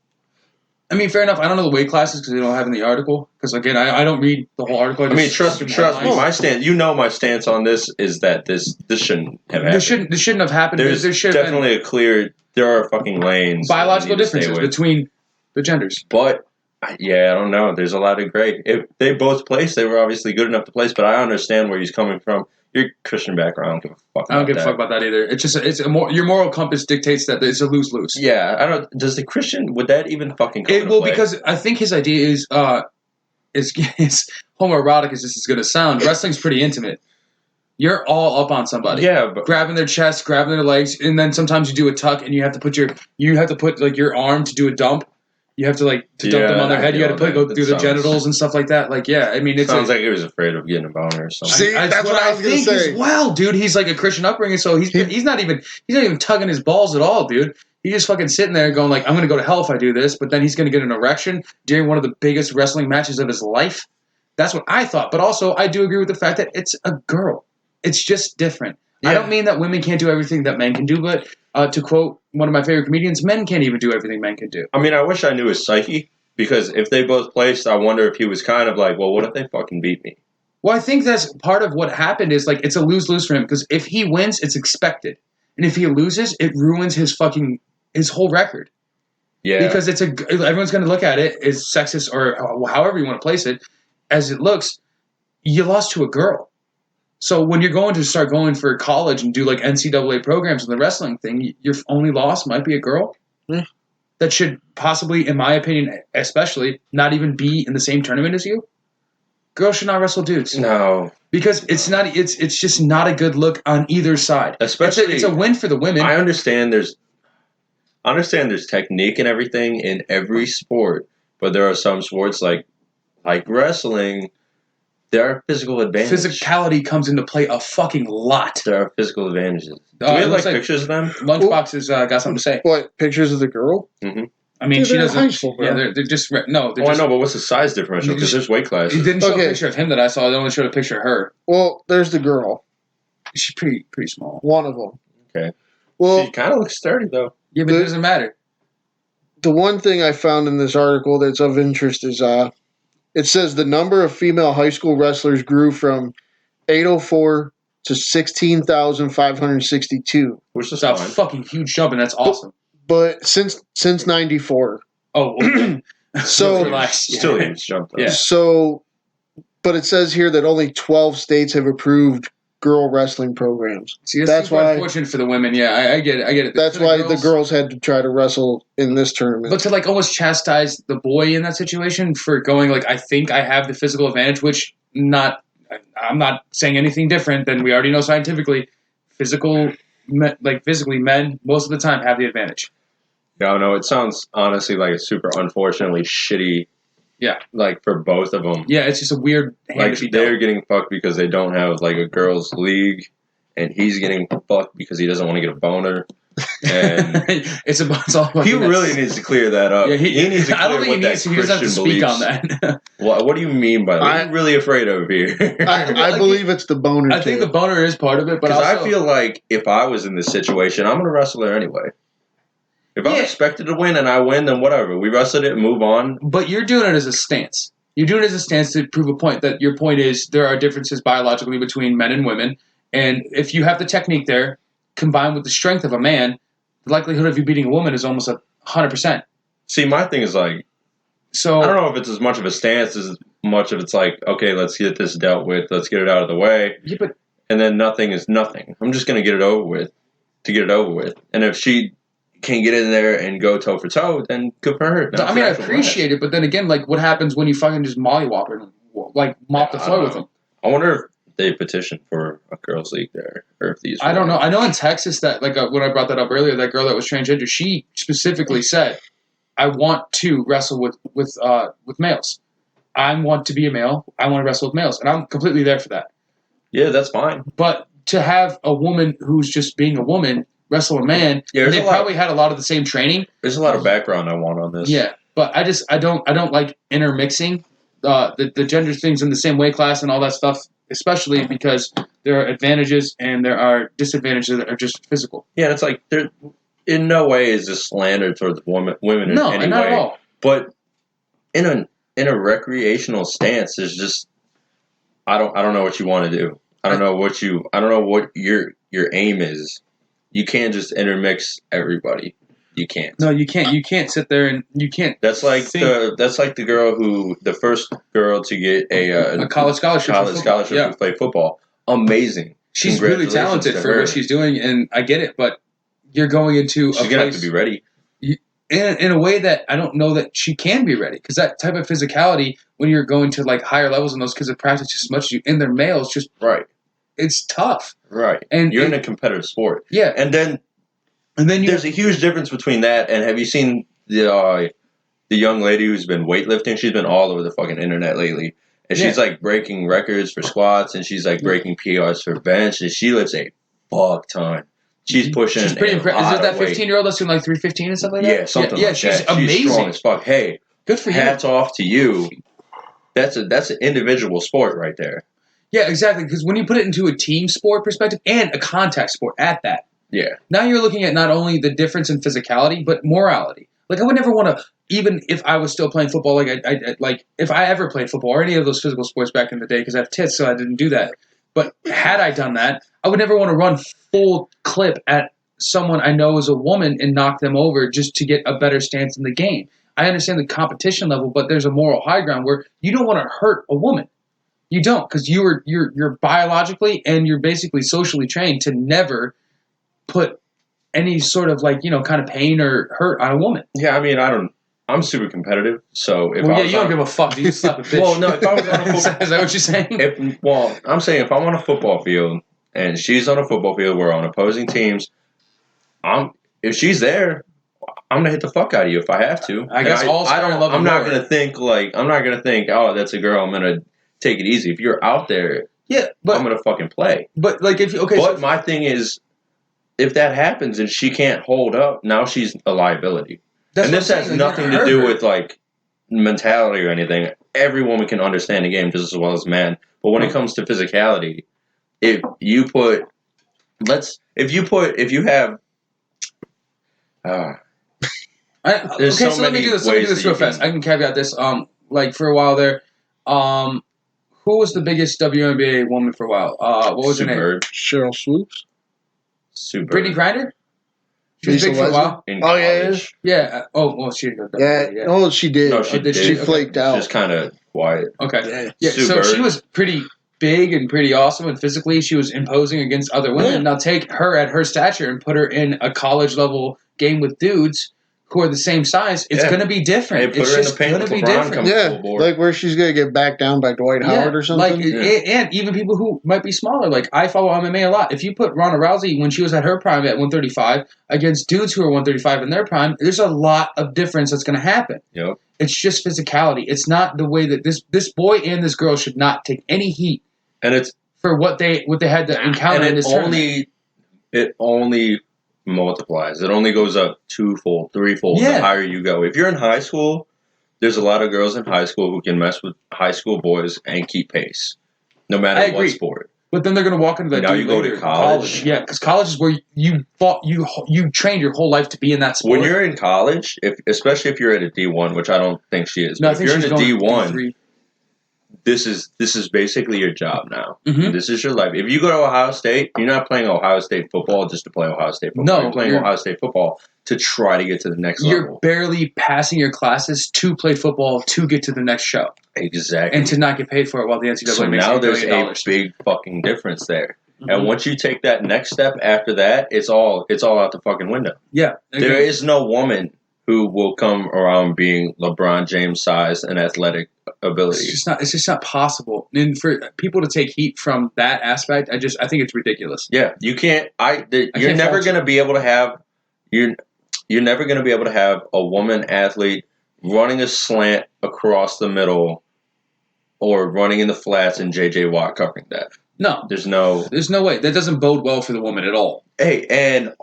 Speaker 1: I mean, fair enough. I don't know the weight classes because they don't have in the article. Because again, I don't read the whole article.
Speaker 2: I mean, trust me. My stance. You know, my stance on this is that this shouldn't have happened.
Speaker 1: This shouldn't have happened.
Speaker 2: There's definitely a clear. There are fucking lanes.
Speaker 1: Biological differences between the genders.
Speaker 2: But yeah, I don't know. There's a lot of gray. If they both placed, they were obviously good enough to place. But I understand where he's coming from. Your Christian background, I don't give a fuck.
Speaker 1: I don't give a fuck about that either. It's just your moral compass dictates that it's a lose-lose.
Speaker 2: Yeah, I don't. Does the Christian would that even fucking come into play?
Speaker 1: Because I think his idea is homoerotic as this is going to sound. Wrestling's pretty intimate. You're all up on somebody.
Speaker 2: Yeah, but
Speaker 1: grabbing their chest, grabbing their legs, and then sometimes you do a tuck, and you have to put like your arm to do a dump. You have to dump them on their head. You got to go through the genitals and stuff like that. Like, yeah, I mean,
Speaker 2: sounds like he was afraid of getting a boner or something.
Speaker 3: See, that's what I was gonna say.
Speaker 1: As well, dude. He's like a Christian upbringing, so he's not even tugging his balls at all, dude. He's just fucking sitting there going like, I'm gonna go to hell if I do this. But then he's gonna get an erection during one of the biggest wrestling matches of his life. That's what I thought. But also, I do agree with the fact that it's a girl. It's just different. Yeah. I don't mean that women can't do everything that men can do, but to quote one of my favorite comedians, men can't even do everything men can do.
Speaker 2: I mean, I wish I knew his psyche, because if they both placed, I wonder if he was kind of like, well, what if they fucking beat me?
Speaker 1: Well, I think that's part of what happened is, like, it's a lose-lose for him, because if he wins, it's expected. And if he loses, it ruins his whole record.
Speaker 2: Yeah.
Speaker 1: Because everyone's going to look at it as sexist or however you want to place it, as it looks, you lost to a girl. So when you're going to start going for college and do like NCAA programs in the wrestling thing, your only loss might be a girl.
Speaker 3: Yeah.
Speaker 1: That should possibly, in my opinion, especially, not even be in the same tournament as you. Girls should not wrestle dudes.
Speaker 2: No.
Speaker 1: Because it's just not a good look on either side.
Speaker 2: Especially,
Speaker 1: it's a win for the women.
Speaker 2: I understand there's technique and everything in every sport, but there are some sports like wrestling. There are physical advantages.
Speaker 1: Physicality comes into play a fucking lot.
Speaker 2: There are physical advantages. Do we have pictures of them?
Speaker 1: Lunchbox has got something to say.
Speaker 3: What, pictures of the girl?
Speaker 2: Mm-hmm.
Speaker 1: I mean, she doesn't.
Speaker 3: High school, bro.
Speaker 1: Yeah, they're just no.
Speaker 2: I know, but what's the size differential? Because there's weight classes.
Speaker 1: He didn't show a picture of him that I saw. They only showed a picture of her.
Speaker 3: Well, there's the girl.
Speaker 1: She's pretty small.
Speaker 3: One of them.
Speaker 2: Okay.
Speaker 3: Well,
Speaker 2: she kind of looks sturdy though.
Speaker 1: Yeah, but it doesn't matter.
Speaker 3: The one thing I found in this article that's of interest is it says the number of female high school wrestlers grew from 804 to 16,562.
Speaker 2: Which is
Speaker 1: a fucking huge jump, and that's awesome.
Speaker 3: But since 94.
Speaker 1: Oh, okay.
Speaker 3: So
Speaker 1: relax.
Speaker 2: Still a huge jump though.
Speaker 3: Yeah. So, but it says here that only 12 states have approved girl wrestling programs.
Speaker 1: See, that's why unfortunate for the women. Yeah, I get it.
Speaker 3: That's why the girls had to try to wrestle in this tournament.
Speaker 1: But to almost chastise the boy in that situation for going I think I have the physical advantage, which I'm not saying anything different than we already know scientifically. Physically, men most of the time have the advantage.
Speaker 2: Yeah, no, it sounds honestly like a super unfortunately shitty.
Speaker 1: Yeah,
Speaker 2: for both of them.
Speaker 1: Yeah, it's just a weird.
Speaker 2: They're getting fucked because they don't have a girls' league, and he's getting fucked because he doesn't want to get a boner. And
Speaker 1: it's all about
Speaker 2: he really needs to clear that up.
Speaker 1: Yeah,
Speaker 2: he needs to clear
Speaker 1: I don't think he needs to. He doesn't have to speak on that.
Speaker 2: What do you mean by that? What are you really afraid of here?
Speaker 3: I believe it's the boner.
Speaker 1: I think the boner is part of it, but
Speaker 2: because I feel like if I was in this situation, I'm going to wrestle her anyway. If I'm expected to win and I win, then whatever. We wrestled it and move on.
Speaker 1: But you're doing it as a stance. You're doing it as a stance to prove a point that your point is there are differences biologically between men and women. And if you have the technique there, combined with the strength of a man, the likelihood of you beating a woman is almost 100%.
Speaker 2: See, my thing is
Speaker 1: So
Speaker 2: I don't know if it's as much of a stance as much of it's like, okay, let's get this dealt with. Let's get it out of the way.
Speaker 1: Yeah, but
Speaker 2: and then nothing is nothing. I'm just going to get it over with to get it over with. And if she can get in there and go toe for toe, then good for her.
Speaker 1: I mean, I appreciate it, but then again, like, what happens when you fucking just mollywop her and, like, mop the floor with them?
Speaker 2: I wonder if they petitioned for a girls' league there, or if these.
Speaker 1: I don't know. I know in Texas that, like, when I brought that up earlier, that girl that was transgender, she specifically said, "I want to wrestle with males. I want to be a male. I want to wrestle with males," and I'm completely there for that.
Speaker 2: Yeah, that's fine.
Speaker 1: But to have a woman who's just being a woman wrestle a man, and they probably had a lot of the same training.
Speaker 2: There's a lot of background I want on this.
Speaker 1: Yeah, but I don't like intermixing the gender things in the same weight class and all that stuff, especially because there are advantages and there are disadvantages that are just physical.
Speaker 2: Yeah, and it's like there, in no way is this slander towards women in any
Speaker 1: not
Speaker 2: way.
Speaker 1: At all.
Speaker 2: But in a recreational stance, there's just I don't know what you want to do. I don't know what your aim is. You can't just intermix everybody. You can't.
Speaker 1: No, you can't. You can't sit there and you can't.
Speaker 2: That's like the first girl to get a
Speaker 1: college scholarship.
Speaker 2: To play football. Amazing.
Speaker 1: She's really talented for what she's doing, and I get it. But you're going into
Speaker 2: she's gonna have to be ready.
Speaker 1: In a way that I don't know that she can be ready, because that type of physicality, when you're going to like higher levels and those kids have practiced just as much as you, and they're males, just
Speaker 2: right.
Speaker 1: It's tough.
Speaker 2: Right. And you're in a competitive sport.
Speaker 1: Yeah.
Speaker 2: And then there's a huge difference between that and have you seen the young lady who's been weightlifting? She's been all over the fucking internet lately. And she's like breaking records for squats and she's like breaking PRs for bench and she lifts a fuck ton. She's pushing.
Speaker 1: She's pretty impressive. Is it that 15-year-old that's doing like 315 and stuff like that?
Speaker 2: Yeah, something like that.
Speaker 1: She's amazing.
Speaker 2: She's strong as fuck. Hey,
Speaker 1: good for you.
Speaker 2: Hats off to you. That's an individual sport right there.
Speaker 1: Yeah, exactly. Because when you put it into a team sport perspective and a contact sport at that,
Speaker 2: yeah.
Speaker 1: Now you're looking at not only the difference in physicality but morality. Like I would never want to, even if I was still playing football, like if I ever played football or any of those physical sports back in the day, because I have tits, so I didn't do that. But had I done that, I would never want to run full clip at someone I know is a woman and knock them over just to get a better stance in the game. I understand the competition level, but there's a moral high ground where you don't want to hurt a woman. You don't, because you're biologically and you're basically socially trained to never put any sort of like, kind of pain or hurt on a woman.
Speaker 2: Yeah, I mean, I'm super competitive, so if
Speaker 1: you don't give a fuck. You slap a bitch.
Speaker 2: Well, no, if I was on a football,
Speaker 1: is that what you're saying?
Speaker 2: I'm saying if I'm on a football field and she's on a football field, we're on opposing teams. If she's there, I'm gonna hit the fuck out of you if I have to.
Speaker 1: I guess
Speaker 2: I'm not gonna think, oh, that's a girl. I'm gonna take it easy. If you're out there, but I'm gonna fucking play.
Speaker 1: But like
Speaker 2: my thing is, if that happens and she can't hold up, now she's a liability. And this has nothing to do with like mentality or anything. Every woman can understand the game just as well as man. But when it comes to physicality, if you have
Speaker 1: let me do this real fast. I can caveat this. Like for a while there, who was the biggest WNBA woman for a while? What was her name?
Speaker 3: Cheryl Swoops.
Speaker 1: Brittany Griner. She was big for a while. Yeah. Oh, well, she did.
Speaker 3: Yeah. Oh, she did.
Speaker 2: No, she did.
Speaker 3: She flaked out.
Speaker 2: Just kind of quiet.
Speaker 1: Okay. Yeah. So she was pretty big and pretty awesome, and physically she was imposing against other women. Yeah. Now take her at her stature and put her in a college level game with dudes who are the same size. It's going to be different.
Speaker 2: Hey, it's just going to be different.
Speaker 3: Yeah, like where she's going to get backed down by Dwight Howard or something.
Speaker 1: And even people who might be smaller. Like I follow MMA a lot. If you put Ronda Rousey when she was at her prime at 135 against dudes who are 135 in their prime, there's a lot of difference that's going to happen.
Speaker 2: Yep.
Speaker 1: It's just physicality. It's not the way that this boy and this girl should not take any heat.
Speaker 2: And it's
Speaker 1: for what they had to encounter in this tournament.
Speaker 2: It only multiplies. It only goes up twofold, threefold the higher you go. If you're in high school, there's a lot of girls in high school who can mess with high school boys and keep pace, no matter what sport.
Speaker 1: But then they're going to walk into that.
Speaker 2: Now you go to college.
Speaker 1: Yeah, because college is where you trained your whole life to be in that sport.
Speaker 2: When you're in college, especially if you're at a D1, which I don't think she is.
Speaker 1: No,
Speaker 2: if you're in a D1, this is basically your job now.
Speaker 1: Mhm.
Speaker 2: This is your life. If you go to Ohio State, you're not playing Ohio State football just to play Ohio State football.
Speaker 1: No,
Speaker 2: you're playing Ohio State football to try to get to the next
Speaker 1: You're
Speaker 2: level.
Speaker 1: barely passing your classes to play football to get to the next show.
Speaker 2: Exactly.
Speaker 1: And to not get paid for it while the NCAA
Speaker 2: So
Speaker 1: makes
Speaker 2: now
Speaker 1: $8
Speaker 2: there's
Speaker 1: billion.
Speaker 2: a big fucking difference there.
Speaker 1: Mhm.
Speaker 2: And once you take that next step after that, it's all out the fucking window.
Speaker 1: Yeah.
Speaker 2: There is no woman who will come around being LeBron James size and athletic ability.
Speaker 1: It's just not possible. And for people to take heat from that aspect, I think it's ridiculous.
Speaker 2: Yeah, you can't. You're
Speaker 1: can't
Speaker 2: never
Speaker 1: fault
Speaker 2: going to be able to have. You're never going to be able to have a woman athlete running a slant across the middle, or running in the flats and J.J. Watt covering that.
Speaker 1: No,
Speaker 2: there's no
Speaker 1: way. That doesn't bode well for the woman at all.
Speaker 2: Hey, and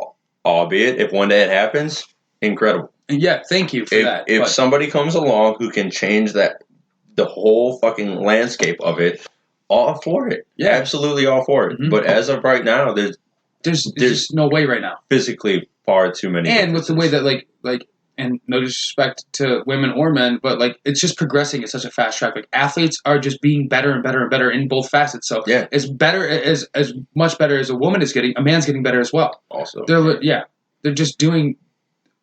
Speaker 2: albeit if one day it happens, incredible.
Speaker 1: Yeah, thank you for that.
Speaker 2: If somebody comes along who can change the whole fucking landscape of it, all for it.
Speaker 1: Yeah,
Speaker 2: absolutely all for it. Mm-hmm. But as of right now, there's
Speaker 1: just no way right now.
Speaker 2: Physically, far too many.
Speaker 1: And with the way that like, and no disrespect to women or men, but like it's just progressing at such a fast track. Like athletes are just being better and better and better in both facets. So
Speaker 2: yeah,
Speaker 1: as much better as a woman is getting, a man's getting better as well.
Speaker 2: Also,
Speaker 1: they're just doing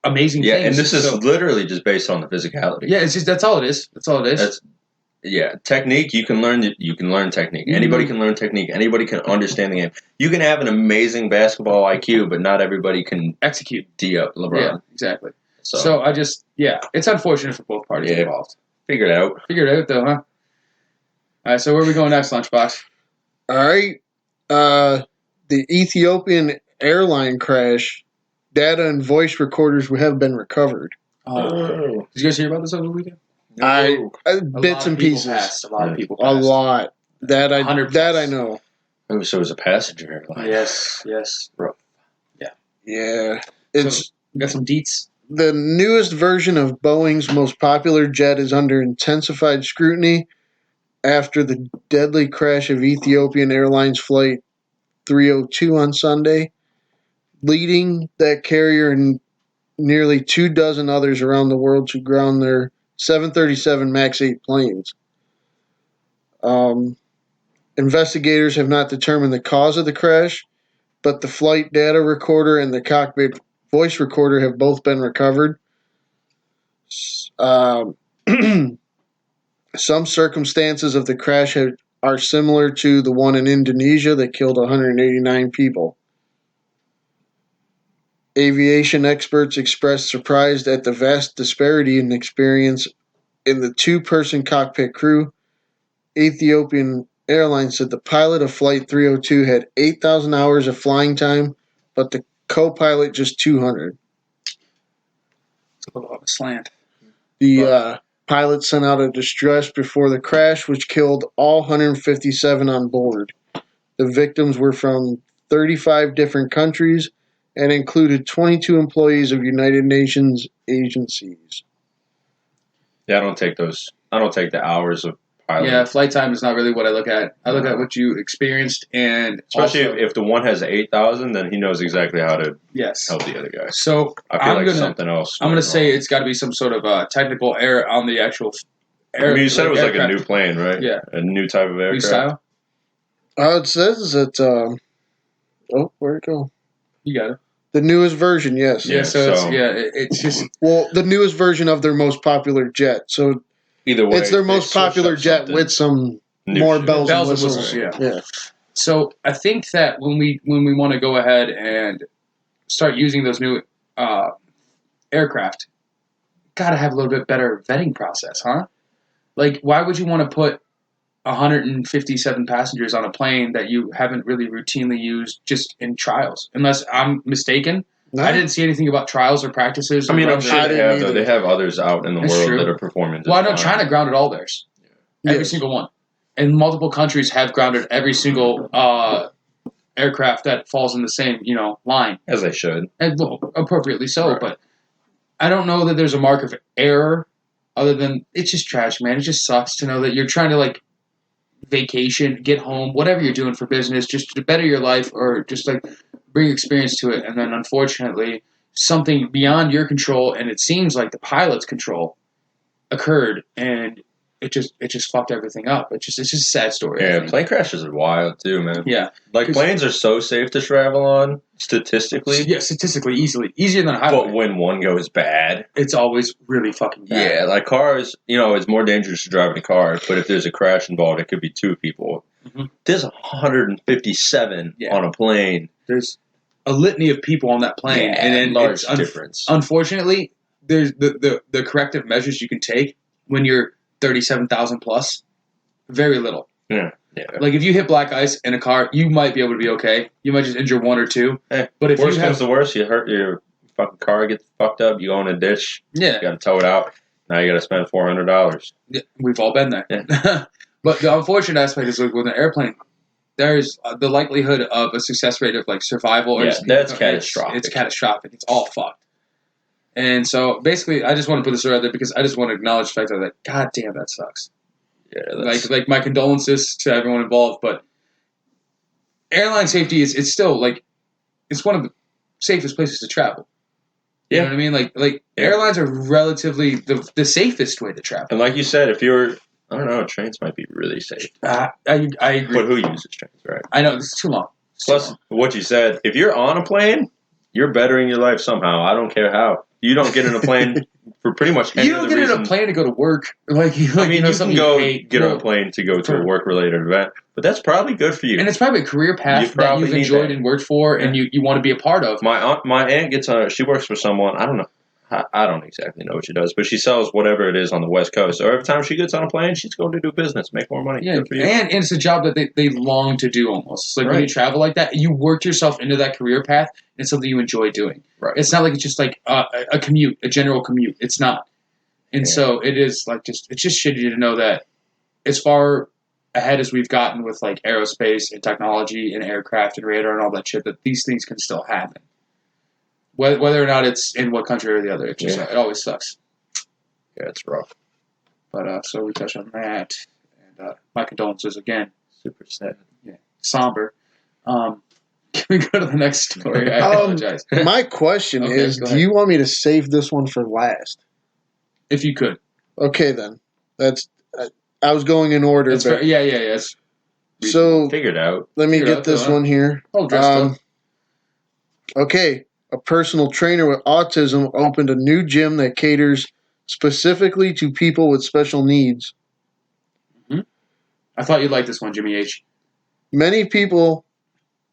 Speaker 1: amazing things.
Speaker 2: Yeah, and this is literally just based on the physicality.
Speaker 1: Yeah, it's just that's all it is.
Speaker 2: Technique. You can learn technique. Mm-hmm. Anybody can learn technique. Anybody can understand the game. You can have an amazing basketball IQ, but not everybody can
Speaker 1: execute.
Speaker 2: D-up LeBron.
Speaker 1: Yeah, exactly. So I just, it's unfortunate for both parties involved.
Speaker 2: Figure it out.
Speaker 1: Figure it out, though, huh? All right, so where are we going next, Lunchbox?
Speaker 3: All right. The Ethiopian airline crash, data and voice recorders have been recovered.
Speaker 1: Oh. Did you guys hear about this over the weekend?
Speaker 3: No. Bits and pieces.
Speaker 1: A lot of people passed.
Speaker 3: A lot. That I know.
Speaker 2: Oh, so it was a passenger airline.
Speaker 1: Yes. Bro. Yeah.
Speaker 3: Yeah.
Speaker 1: We got some deets.
Speaker 3: The newest version of Boeing's most popular jet is under intensified scrutiny after the deadly crash of Ethiopian Airlines Flight 302 on Sunday, leading that carrier and nearly 24 others around the world to ground their 737 MAX 8 planes. Investigators have not determined the cause of the crash, but the flight data recorder and the cockpit voice recorder have both been recovered. Some circumstances of the crash are similar to the one in Indonesia that killed 189 people. Aviation experts expressed surprise at the vast disparity in experience in the two-person cockpit crew. Ethiopian Airlines said the pilot of Flight 302 had 8,000 hours of flying time, but the co-pilot just 200.
Speaker 1: It's a little of a slant.
Speaker 3: The pilot sent out a distress before the crash, which killed all 157 on board. The victims were from 35 different countries and included 22 employees of United Nations agencies.
Speaker 2: Yeah, I don't take the hours of piloting.
Speaker 1: Yeah, flight time is not really what I look at. I look at what you experienced, and
Speaker 2: especially if the one has 8,000, then he knows exactly how to help the other guy.
Speaker 1: So
Speaker 2: I feel something else.
Speaker 1: I'm going to say it's got to be some sort of technical error on the actual
Speaker 2: air. I mean, you said it was aircraft. Like a new plane, right?
Speaker 1: Yeah,
Speaker 2: a new type of aircraft.
Speaker 1: New style.
Speaker 3: It says that. Where'd it go?
Speaker 1: You got it.
Speaker 3: The newest version, yes.
Speaker 1: Yeah, it's just
Speaker 3: the newest version of their most popular jet. So
Speaker 2: either way,
Speaker 3: it's their most popular jet with some more bells and whistles.
Speaker 1: Yeah. So I think that when we want to go ahead and start using those new aircraft, gotta have a little bit better vetting process, huh? Like, why would you want to put 157 passengers on a plane that you haven't really routinely used just in trials? Unless I'm mistaken. No. I didn't see anything about trials or practices.
Speaker 2: I mean, I'm sure they have others out in the world that are performing.
Speaker 1: Well, I know China grounded all theirs. Every single one. And multiple countries have grounded every single aircraft that falls in the same, line.
Speaker 2: As they should.
Speaker 1: And appropriately so, right. But I don't know that there's a mark of error other than it's just trash, man. It just sucks to know that you're trying to, vacation, get home, whatever you're doing for business, just to better your life or just bring experience to it. And then unfortunately, something beyond your control, and it seems like the pilot's control, occurred, and it just fucked everything up. It's just a sad story.
Speaker 2: Yeah, plane crashes are wild too, man.
Speaker 1: Yeah,
Speaker 2: like planes are so safe to travel on statistically.
Speaker 1: Yeah, statistically, easier than a highway.
Speaker 2: But when one goes bad,
Speaker 1: it's always really fucking bad.
Speaker 2: Yeah, like cars, it's more dangerous to drive in a car. But if there's a crash involved, it could be 2 people. Mm-hmm. There's 157 on a plane.
Speaker 1: There's a litany of people on that plane, and then
Speaker 2: large difference.
Speaker 1: Unfortunately, there's the corrective measures you can take when you're 37,000 plus. Very little.
Speaker 2: Yeah.
Speaker 1: Like if you hit black ice in a car, you might be able to be okay. You might just injure 1 or 2.
Speaker 2: But if worst comes to worst, you hurt your fucking car, gets fucked up. You go in a ditch.
Speaker 1: Yeah.
Speaker 2: You got to tow it out. Now you got to spend $400.
Speaker 1: Yeah, we've all been there.
Speaker 2: Yeah.
Speaker 1: But the unfortunate aspect is like with an airplane, there's the likelihood of a success rate of like survival.
Speaker 2: Yeah, that's catastrophic.
Speaker 1: It's catastrophic. It's all fucked. And so basically, I just want to put this out there because I just want to acknowledge the fact that God damn, that sucks. Yeah, like my condolences to everyone involved, but airline safety it's still like it's one of the safest places to travel. You know what I mean? Like airlines are relatively the safest way to travel.
Speaker 2: And like you said, if you're trains might be really safe.
Speaker 1: I agree.
Speaker 2: But who uses trains, right?
Speaker 1: I know it's too long.
Speaker 2: Plus, what you said, if you're on a plane, you're bettering your life somehow. I don't care how. You don't get in a plane for pretty much any
Speaker 1: You don't get in a plane to go to work.
Speaker 2: You can go get on a plane to go to a work-related event, but that's probably good for you.
Speaker 1: And it's probably a career path that you've enjoyed and worked for, and you want to be a part of.
Speaker 2: My aunt gets on. She works for someone. I don't exactly know what she does, but she sells whatever it is on the West Coast. So every time she gets on a plane, she's going to do business, make more money.
Speaker 1: Yeah, and it's a job that they long to do almost. It's like when you travel like that, you work yourself into that career path, and it's something you enjoy doing.
Speaker 2: Right.
Speaker 1: It's not like it's just like a commute, a general commute. It's not. And so it is like it's just shitty to know that as far ahead as we've gotten with like aerospace and technology and aircraft and radar and all that shit, that these things can still happen. Whether or not it's in what country or the other, it always sucks.
Speaker 2: Yeah, it's rough.
Speaker 1: But so we touched on that, and my condolences again.
Speaker 2: Super sad.
Speaker 1: Yeah, somber. Can we go to the next story? I apologize.
Speaker 3: My question is, do you want me to save this one for last?
Speaker 1: If you could.
Speaker 3: Okay, then. That's. I was going in order.
Speaker 1: Yeah.
Speaker 3: So
Speaker 2: figured out.
Speaker 3: Let me get this one here.
Speaker 1: Oh, dressed up.
Speaker 3: Okay. A personal trainer with autism opened a new gym that caters specifically to people with special needs.
Speaker 1: Mm-hmm. I thought you'd like this one, Jimmy H.
Speaker 3: Many people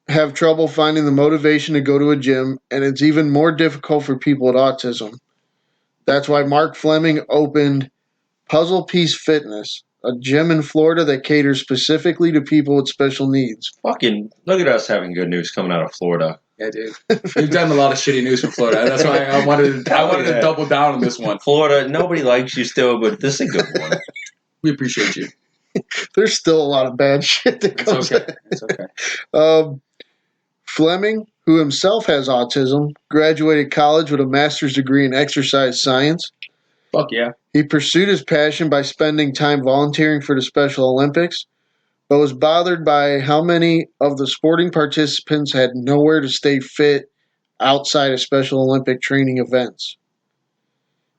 Speaker 3: have trouble finding the motivation to go to a gym, and it's even more difficult for people with autism. That's why Mark Fleming opened Puzzle Piece Fitness, a gym in Florida that caters specifically to people with special needs.
Speaker 2: Fucking look at us having good news coming out of Florida.
Speaker 1: Yeah, dude. We've done a lot of shitty news from Florida. That's why I wanted to double down on this one.
Speaker 2: Florida, nobody likes you still, but this is a good one.
Speaker 1: We appreciate you.
Speaker 3: There's still a lot of bad shit that comes out.
Speaker 1: It's okay.
Speaker 3: Fleming, who himself has autism, graduated college with a master's degree in exercise science.
Speaker 1: Fuck yeah.
Speaker 3: He pursued his passion by spending time volunteering for the Special Olympics, but was bothered by how many of the sporting participants had nowhere to stay fit outside of Special Olympic training events.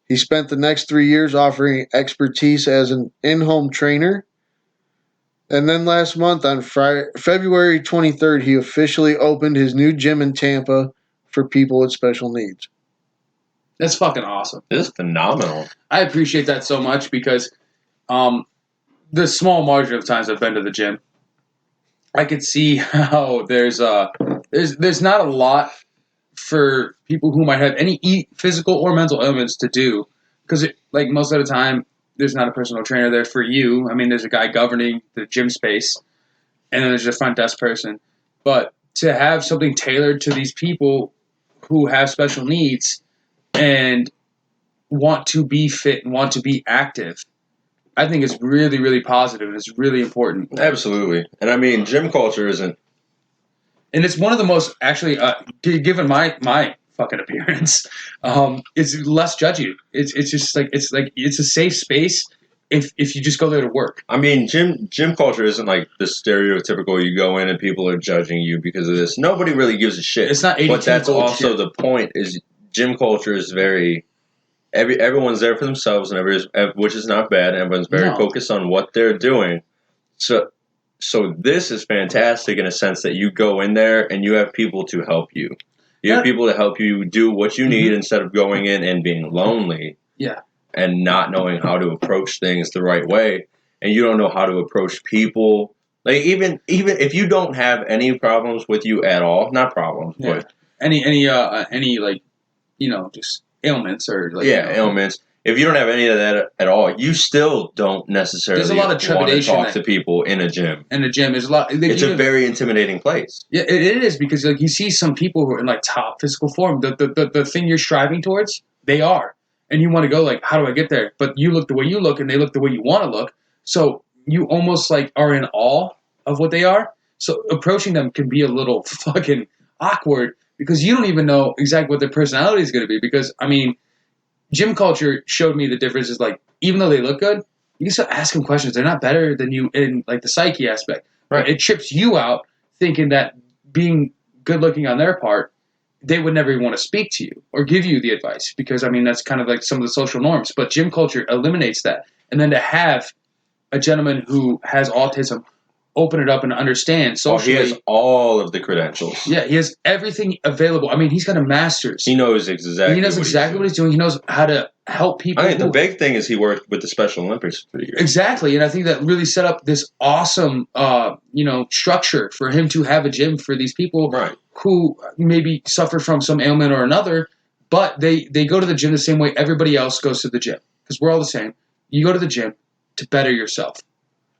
Speaker 3: He spent the next 3 years offering expertise as an in-home trainer, and then last month on February 23rd, he officially opened his new gym in Tampa for people with special needs.
Speaker 1: That's fucking awesome.
Speaker 2: This is phenomenal.
Speaker 1: I appreciate that so much because the small margin of times I've been to the gym, I could see how there's not a lot for people who might have any physical or mental ailments to do, because like most of the time there's not a personal trainer there for you. I mean, there's a guy governing the gym space, and then there's a front desk person. But to have something tailored to these people who have special needs and want to be fit and want to be active, I think it's really, really positive and it's really important.
Speaker 2: Absolutely. And I mean, gym culture isn't...
Speaker 1: And it's one of the most, actually, given my fucking appearance, it's less judgy. It's just like, it's a safe space if you just go there to work.
Speaker 2: I mean, gym culture isn't like the stereotypical you go in and people are judging you because of this. Nobody really gives a shit.
Speaker 1: It's not 82
Speaker 2: But that's also
Speaker 1: shit.
Speaker 2: the point, is gym culture is very everyone's there for themselves, and which is not bad. Everyone's very focused on what they're doing. So this is fantastic in a sense that you go in there and you have people to help you. You have people to help you do what you need instead of going in and being lonely.
Speaker 1: Yeah.
Speaker 2: And not knowing how to approach things the right way, and you don't know how to approach people. Like even if you don't have any problems with you at all, not problems, but
Speaker 1: any like, you know, just ailments or like
Speaker 2: ailments. If you don't have any of that at all, you still don't necessarily.
Speaker 1: There's a lot of trepidation.
Speaker 2: Want to talk to people in a gym.
Speaker 1: In a gym, there's a lot.
Speaker 2: It's a very intimidating place.
Speaker 1: Yeah, it is, because like you see some people who are in like top physical form. The thing you're striving towards, they are. And you want to go like, how do I get there? But you look the way you look, and they look the way you want to look. So you almost like are in awe of what they are. So approaching them can be a little fucking awkward, because you don't even know exactly what their personality is going to be. Because, I mean, gym culture showed me the difference is like, even though they look good, you can still ask them questions. They're not better than you in like the psyche aspect. Right? It trips you out thinking that being good looking on their part, they would never even want to speak to you or give you the advice, because, I mean, that's kind of like some of the social norms. But gym culture eliminates that. And then to have a gentleman who has autism open it up and understand socially.
Speaker 2: He has all of the credentials.
Speaker 1: Yeah, he has everything available. I mean, he's got a master's.
Speaker 2: He knows exactly
Speaker 1: what he's doing. He knows how to help people.
Speaker 2: I think the big thing is he worked with the Special Olympics for years.
Speaker 1: Exactly, and I think that really set up this awesome, structure for him to have a gym for these people who maybe suffer from some ailment or another, but they go to the gym the same way everybody else goes to the gym, because we're all the same. You go to the gym to better yourself.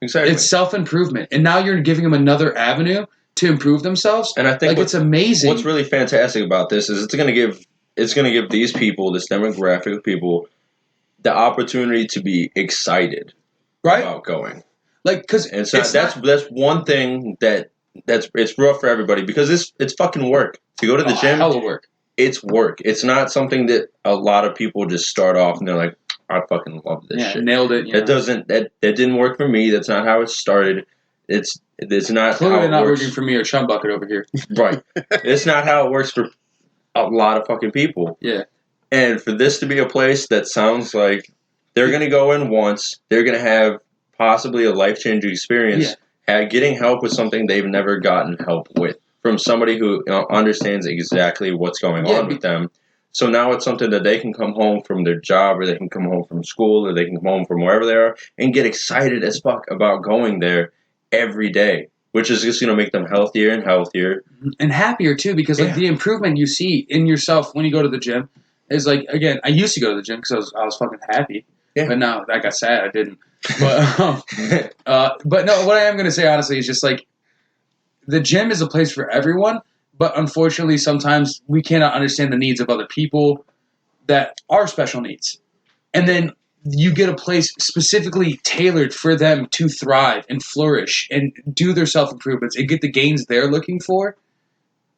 Speaker 2: Exactly.
Speaker 1: It's self-improvement. And now you're giving them another avenue to improve themselves.
Speaker 2: And I think
Speaker 1: it's amazing.
Speaker 2: What's really fantastic about this is it's going to give these people, this demographic of people, the opportunity to be excited about going.
Speaker 1: Like, because
Speaker 2: that's one thing it's rough for everybody, because it's fucking work. To go to the gym,
Speaker 1: hell of work.
Speaker 2: It's work. It's not something that a lot of people just start off and they're like, I fucking love this shit.
Speaker 1: Nailed it.
Speaker 2: That didn't work for me. That's not how it started. It's not
Speaker 1: clearly
Speaker 2: how it
Speaker 1: not
Speaker 2: works.
Speaker 1: working for me or Chum Bucket over here.
Speaker 2: Right. It's not how it works for a lot of fucking people.
Speaker 1: Yeah.
Speaker 2: And for this to be a place that sounds like they're going to go in once, they're going to have possibly a life-changing experience, getting help with something they've never gotten help with from somebody who understands exactly what's going on with them. So now it's something that they can come home from their job, or they can come home from school, or they can come home from wherever they are and get excited as fuck about going there every day, which is just going to make them healthier and healthier.
Speaker 1: And happier, too, because like the improvement you see in yourself when you go to the gym is like, again, I used to go to the gym because I was fucking happy. Yeah. But now I got sad I didn't. But no, what I am going to say, honestly, is just like the gym is a place for everyone. But unfortunately, sometimes we cannot understand the needs of other people that are special needs. And then you get a place specifically tailored for them to thrive and flourish and do their self-improvements and get the gains they're looking for.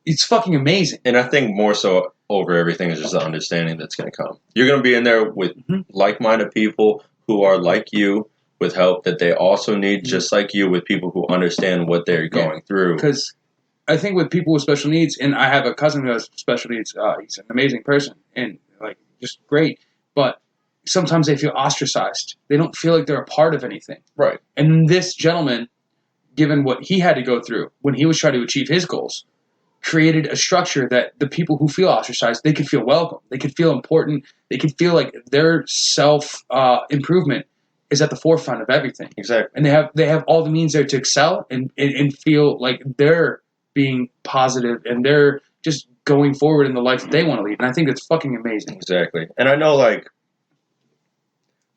Speaker 1: It's fucking amazing.
Speaker 2: And I think more so over everything is just the understanding that's going to come. You're going to be in there with like-minded people who are like you, with help that they also need, just like you, with people who understand what they're going through.
Speaker 1: Because I think with people with special needs, and I have a cousin who has special needs, he's an amazing person and like just great, but sometimes they feel ostracized. They don't feel like they're a part of anything.
Speaker 2: Right.
Speaker 1: And this gentleman, given what he had to go through when he was trying to achieve his goals, created a structure that the people who feel ostracized, they could feel welcome. They could feel important. They could feel like their self-improvement is at the forefront of everything.
Speaker 2: Exactly.
Speaker 1: And they have all the means there to excel and feel like they're being positive and they're just going forward in the life that they want to lead. And I think it's fucking amazing.
Speaker 2: Exactly. And I know, like,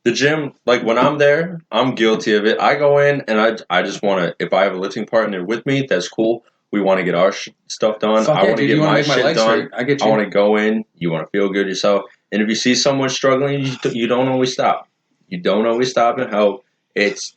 Speaker 2: the gym, like, when I'm there, I'm guilty of it. I go in and I just want to, if I have a lifting partner with me, that's cool. We want to get our stuff done. I want to get my shit done.
Speaker 1: I get you.
Speaker 2: I want to go in. You want to feel good yourself. And if you see someone struggling, you don't always stop. You don't always stop and help. It's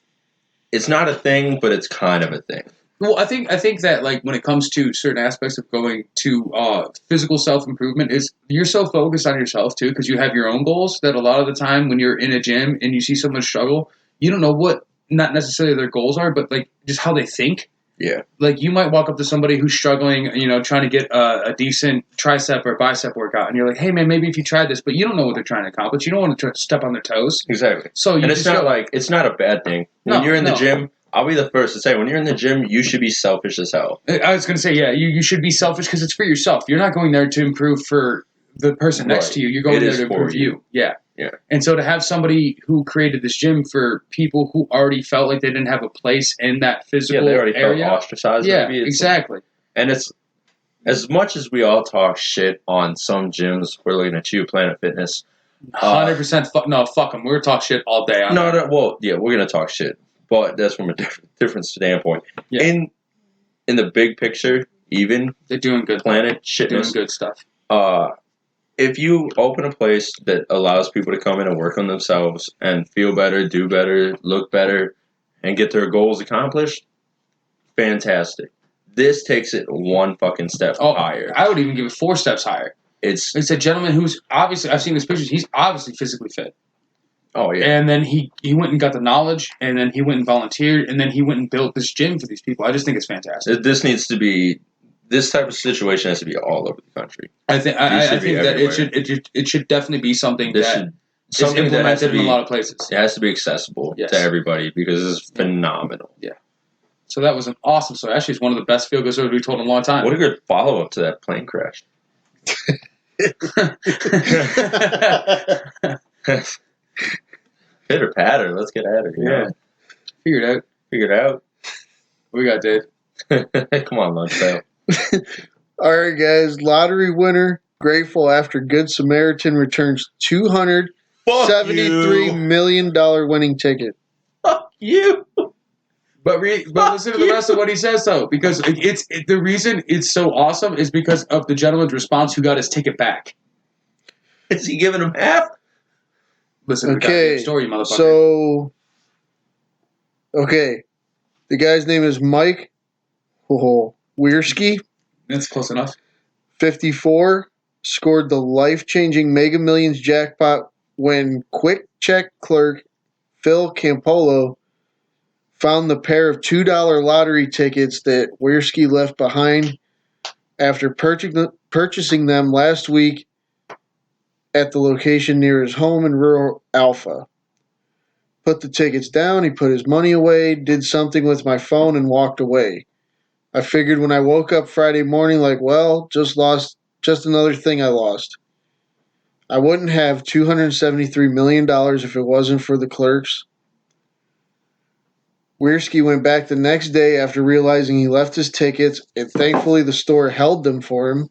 Speaker 2: not a thing, but it's kind of a thing.
Speaker 1: Well, I think that, like, when it comes to certain aspects of going to physical self-improvement, is you're so focused on yourself, too, because you have your own goals that a lot of the time when you're in a gym and you see someone struggle, you don't know what not necessarily their goals are, but, like, just how they think.
Speaker 2: Yeah.
Speaker 1: Like, you might walk up to somebody who's struggling, trying to get a decent tricep or bicep workout, and you're like, hey, man, maybe if you tried this, but you don't know what they're trying to accomplish. You don't want to step on their toes.
Speaker 2: Exactly.
Speaker 1: So
Speaker 2: and it's not a bad thing. When you're in the gym, I'll be the first to say, when you're in the gym, you should be selfish as hell.
Speaker 1: I was going to say, yeah, you should be selfish because it's for yourself. You're not going there to improve for the person next to you. You're going there to improve you. Yeah.
Speaker 2: Yeah.
Speaker 1: And so to have somebody who created this gym for people who already felt like they didn't have a place in that physical
Speaker 2: they already
Speaker 1: area.
Speaker 2: felt ostracized.
Speaker 1: Yeah, exactly.
Speaker 2: And it's, as much as we all talk shit on some gyms, we're looking at you, Planet Fitness.
Speaker 1: 100%. Fuck them. We're going to talk shit all day on that.
Speaker 2: No, well, yeah, we're going to talk shit. But that's from a different standpoint.
Speaker 1: Yeah.
Speaker 2: In the big picture, even
Speaker 1: they're doing good.
Speaker 2: Planet Fitness,
Speaker 1: doing good stuff.
Speaker 2: If you open a place that allows people to come in and work on themselves and feel better, do better, look better, and get their goals accomplished, fantastic. This takes it one fucking step higher.
Speaker 1: I would even give it 4 steps higher. It's a gentleman who's obviously, I've seen his pictures, he's obviously physically fit.
Speaker 2: Oh, yeah.
Speaker 1: And then he went and got the knowledge, and then he went and volunteered, and then he went and built this gym for these people. I just think it's fantastic.
Speaker 2: This type of situation has to be all over the country.
Speaker 1: I think that it should definitely be something that is implemented in a lot of places.
Speaker 2: It has to be accessible to everybody because it's phenomenal.
Speaker 1: Yeah. So that was an awesome story. Actually, it's one of the best feel-good stories we've told in a long time.
Speaker 2: What a good follow-up to that plane crash. Pitter patter. Let's get at it.
Speaker 1: Yeah. Figure it out. What we got, Dave?
Speaker 2: Come on, Lunchbell.
Speaker 3: All right, guys. Lottery winner grateful after Good Samaritan returns $273 million winning ticket.
Speaker 2: Fuck you.
Speaker 1: But listen to the rest of what he says, though, because the reason it's so awesome is because of the gentleman's response who got his ticket back.
Speaker 2: Is he giving him half?
Speaker 1: Listen to the story, motherfucker.
Speaker 3: So, the guy's name is Mike Weirski.
Speaker 1: That's close enough.
Speaker 3: 54, scored the life-changing Mega Millions jackpot when Quick Check clerk Phil Campolo found the pair of $2 lottery tickets that Weirski left behind after purchasing them last week at the location near his home in rural Alpha. Put the tickets down, he put his money away, did something with my phone, and walked away. I figured when I woke up Friday morning, just another thing I lost. I wouldn't have $273 million if it wasn't for the clerks. Weirski went back the next day after realizing he left his tickets, and thankfully the store held them for him.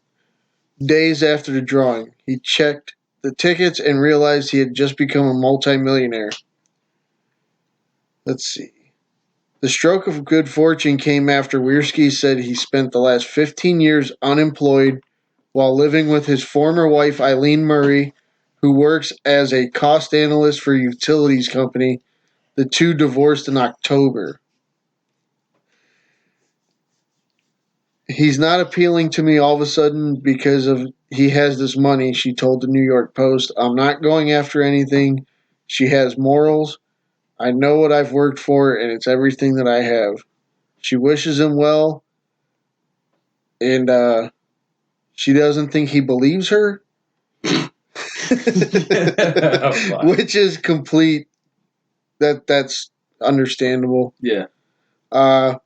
Speaker 3: Days after the drawing, he checked the tickets and realized he had just become a multimillionaire. Let's see. The stroke of good fortune came after Weirski said he spent the last 15 years unemployed while living with his former wife, Eileen Murray, who works as a cost analyst for a utilities company. The two divorced in October. He's not appealing to me all of a sudden because he has this money, she told the New York Post. I'm not going after anything. She has morals. I know what I've worked for, and it's everything that I have. She wishes him well, and she doesn't think he believes her, which is complete. That's understandable.
Speaker 1: Yeah. But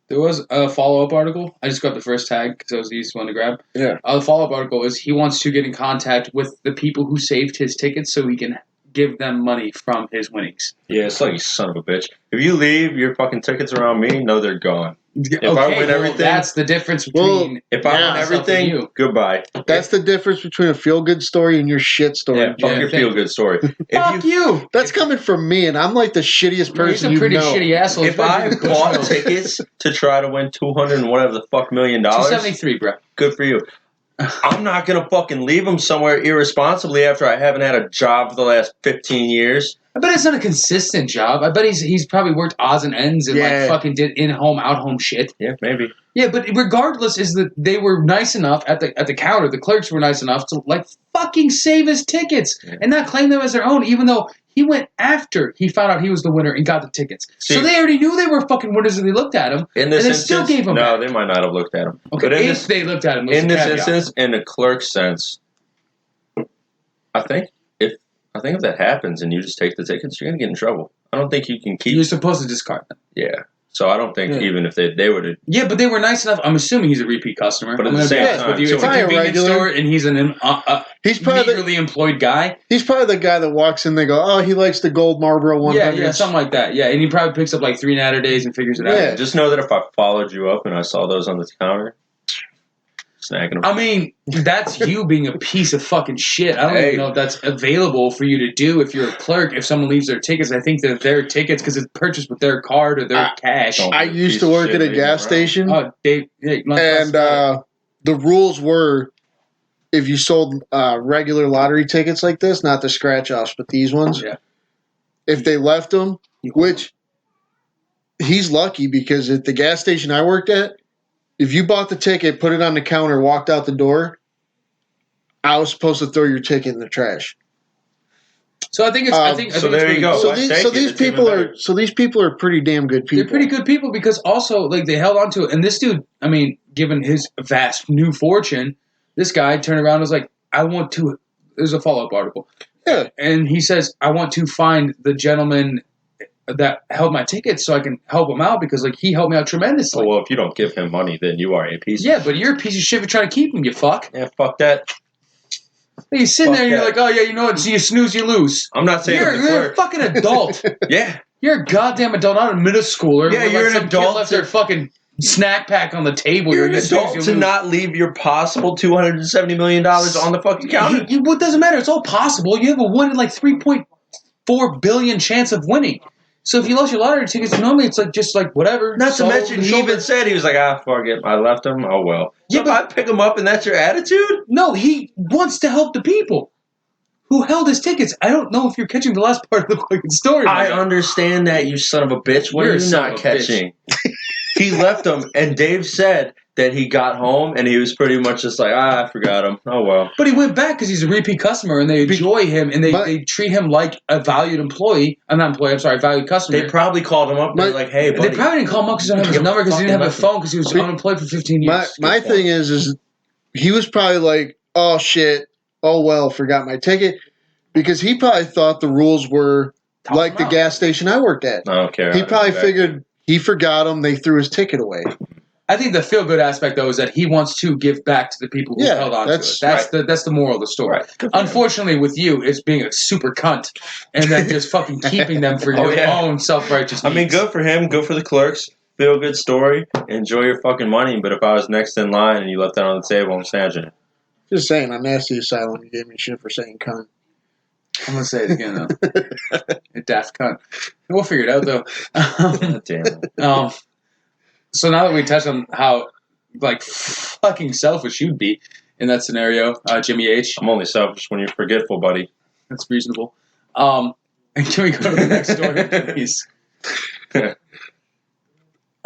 Speaker 1: there was a follow-up article. I just got the first tag because that was the easiest one to grab.
Speaker 3: Yeah.
Speaker 1: The follow-up article is he wants to get in contact with the people who saved his tickets so he can give them money from his winnings.
Speaker 2: Yeah, it's like, you son of a bitch. If you leave your fucking tickets around me, no, they're gone. If I win everything,
Speaker 1: that's the difference between.
Speaker 2: If I win everything, goodbye.
Speaker 3: That's the difference between a feel-good story and your shit story.
Speaker 2: Yeah, fuck your feel-good story.
Speaker 1: Fuck you.
Speaker 3: That's coming from me, and I'm like the shittiest person.
Speaker 1: He's a pretty shitty asshole.
Speaker 2: If I bought tickets to try to win $200 and whatever the fuck $million,
Speaker 1: $273, bro.
Speaker 2: Good for you. I'm not gonna fucking leave them somewhere irresponsibly after I haven't had a job for the last 15 years.
Speaker 1: I bet it's not a consistent job. I bet he's probably worked odds and ends and fucking did in-home, out-home shit.
Speaker 2: Yeah, maybe.
Speaker 1: Yeah, but regardless, is that they were nice enough at the counter. The clerks were nice enough to fucking save his tickets and not claim them as their own, even though He went after he found out he was the winner and got the tickets.
Speaker 2: See,
Speaker 1: so they already knew they were fucking winners and they looked at him.
Speaker 2: In this
Speaker 1: and they
Speaker 2: instance,
Speaker 1: still gave him back.
Speaker 2: they might not have looked at him.
Speaker 1: Okay,
Speaker 2: but
Speaker 1: if they looked at him,
Speaker 2: in this instance, in the clerk's sense, I think if that happens and you just take the tickets, you're gonna get in trouble. I don't think you can keep.
Speaker 1: You're supposed to discard them.
Speaker 2: Yeah. So I don't think even if they would have.
Speaker 1: Yeah, but they were nice enough. I'm assuming he's a repeat customer.
Speaker 2: But at the same time,
Speaker 1: with you, it's a convenience store, and he's he's probably meagerly employed guy.
Speaker 3: He's probably the guy that walks in. They go, "Oh, he likes the gold Marlboro 100."
Speaker 1: Yeah, something like that. Yeah, and he probably picks up like 3 Natter days and figures it out.
Speaker 2: Yeah, just know that if I followed you up and I saw those on the counter, snagging them.
Speaker 1: I mean, that's you being a piece of fucking shit. I don't even know if that's available for you to do if you're a clerk. If someone leaves their tickets, I think that their tickets because it's purchased with their card or their cash.
Speaker 3: I used to work at a gas station.
Speaker 1: Oh, and
Speaker 3: the rules were if you sold regular lottery tickets like this, not the scratch offs, but these ones, if they left them, which he's lucky because at the gas station I worked at, if you bought the ticket, put it on the counter, walked out the door, I was supposed to throw your ticket in the trash.
Speaker 1: So I think it's. I think
Speaker 2: so there you go.
Speaker 3: So these people are pretty damn good people.
Speaker 1: They're pretty good people because also like they held on to it. And this dude, I mean, given his vast new fortune, this guy turned around and was like, "I want to." There's a follow-up article.
Speaker 3: Yeah,
Speaker 1: and he says, "I want to find the gentleman that held my tickets so I can help him out because like he helped me out tremendously."
Speaker 2: Oh, well, if you don't give him money, then you are a piece.
Speaker 1: Yeah, but you're a piece of shit for trying to keep him. You fuck.
Speaker 2: Yeah, fuck that.
Speaker 1: You sitting there and you're like, oh yeah, you know what? So you snooze, you lose.
Speaker 2: I'm not saying
Speaker 1: you're a fucking adult.
Speaker 2: Yeah,
Speaker 1: you're a goddamn adult, not a middle schooler.
Speaker 2: Yeah, you're an adult.
Speaker 1: Left their fucking snack pack on the table.
Speaker 2: You're an adult to not leave your possible $270 million on the fucking counter.
Speaker 1: What doesn't matter? It's all possible. You have a 1 in like 3.4 billion chance of winning. So if you lost your lottery tickets, normally it's like just like whatever.
Speaker 2: Not to mention, he even said he was like, fuck it, I left them. Oh well. Yeah, so if I pick him up and that's your attitude?
Speaker 1: No, he wants to help the people who held his tickets. I don't know if you're catching the last part of the fucking story.
Speaker 2: I understand that, you son of a bitch. What are you not catching? He left them, and Dave said that he got home and he was pretty much just like, I forgot him. Oh well.
Speaker 1: But he went back because he's a repeat customer and they enjoy him and they treat him like a valued employee. I'm not employee. I'm sorry, valued customer.
Speaker 2: They probably called him up. They're like, hey, buddy.
Speaker 1: They probably didn't call him up because they don't have his number because he didn't have a phone because he was unemployed for 15 years.
Speaker 3: My thing is he was probably like, oh shit, oh well, forgot my ticket, because he probably thought the rules were like the gas station I worked at.
Speaker 2: I don't care.
Speaker 3: He probably figured he forgot them. They threw his ticket away.
Speaker 1: I think the feel-good aspect, though, is that he wants to give back to the people who held on to it. That's the moral of the story. Right. Unfortunately, with you, it's being a super cunt and then just fucking keeping them for your own self-righteous needs.
Speaker 2: I mean, good for him. Good for the clerks. Feel-good story. Enjoy your fucking money. But if I was next in line and you left that on the table, I'm snatching it.
Speaker 3: Just saying, I'm nasty asylum. You gave me shit for saying cunt.
Speaker 1: I'm going to say it again, though. A daft cunt. We'll figure it out, though.
Speaker 2: Damn it.
Speaker 1: So now that we touched on how like fucking selfish you'd be in that scenario, Jimmy H.
Speaker 2: I'm only selfish when you're forgetful, buddy.
Speaker 1: That's reasonable. Can we go to the next story, please?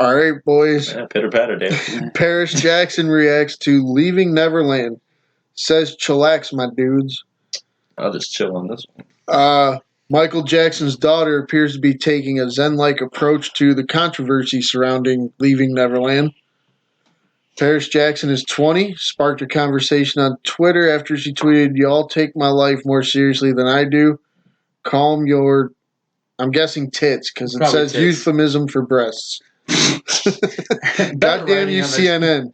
Speaker 3: All right, boys.
Speaker 2: Yeah, pitter patter, Dave.
Speaker 3: Paris Jackson reacts to leaving Neverland. Says chillax, my dudes.
Speaker 2: I'll just chill on this one.
Speaker 3: Michael Jackson's daughter appears to be taking a zen-like approach to the controversy surrounding leaving Neverland. Paris Jackson is 20, sparked a conversation on Twitter after she tweeted, "Y'all take my life more seriously than I do. Calm your," I'm guessing tits, because it says tits. Euphemism for breasts. Goddamn you, CNN.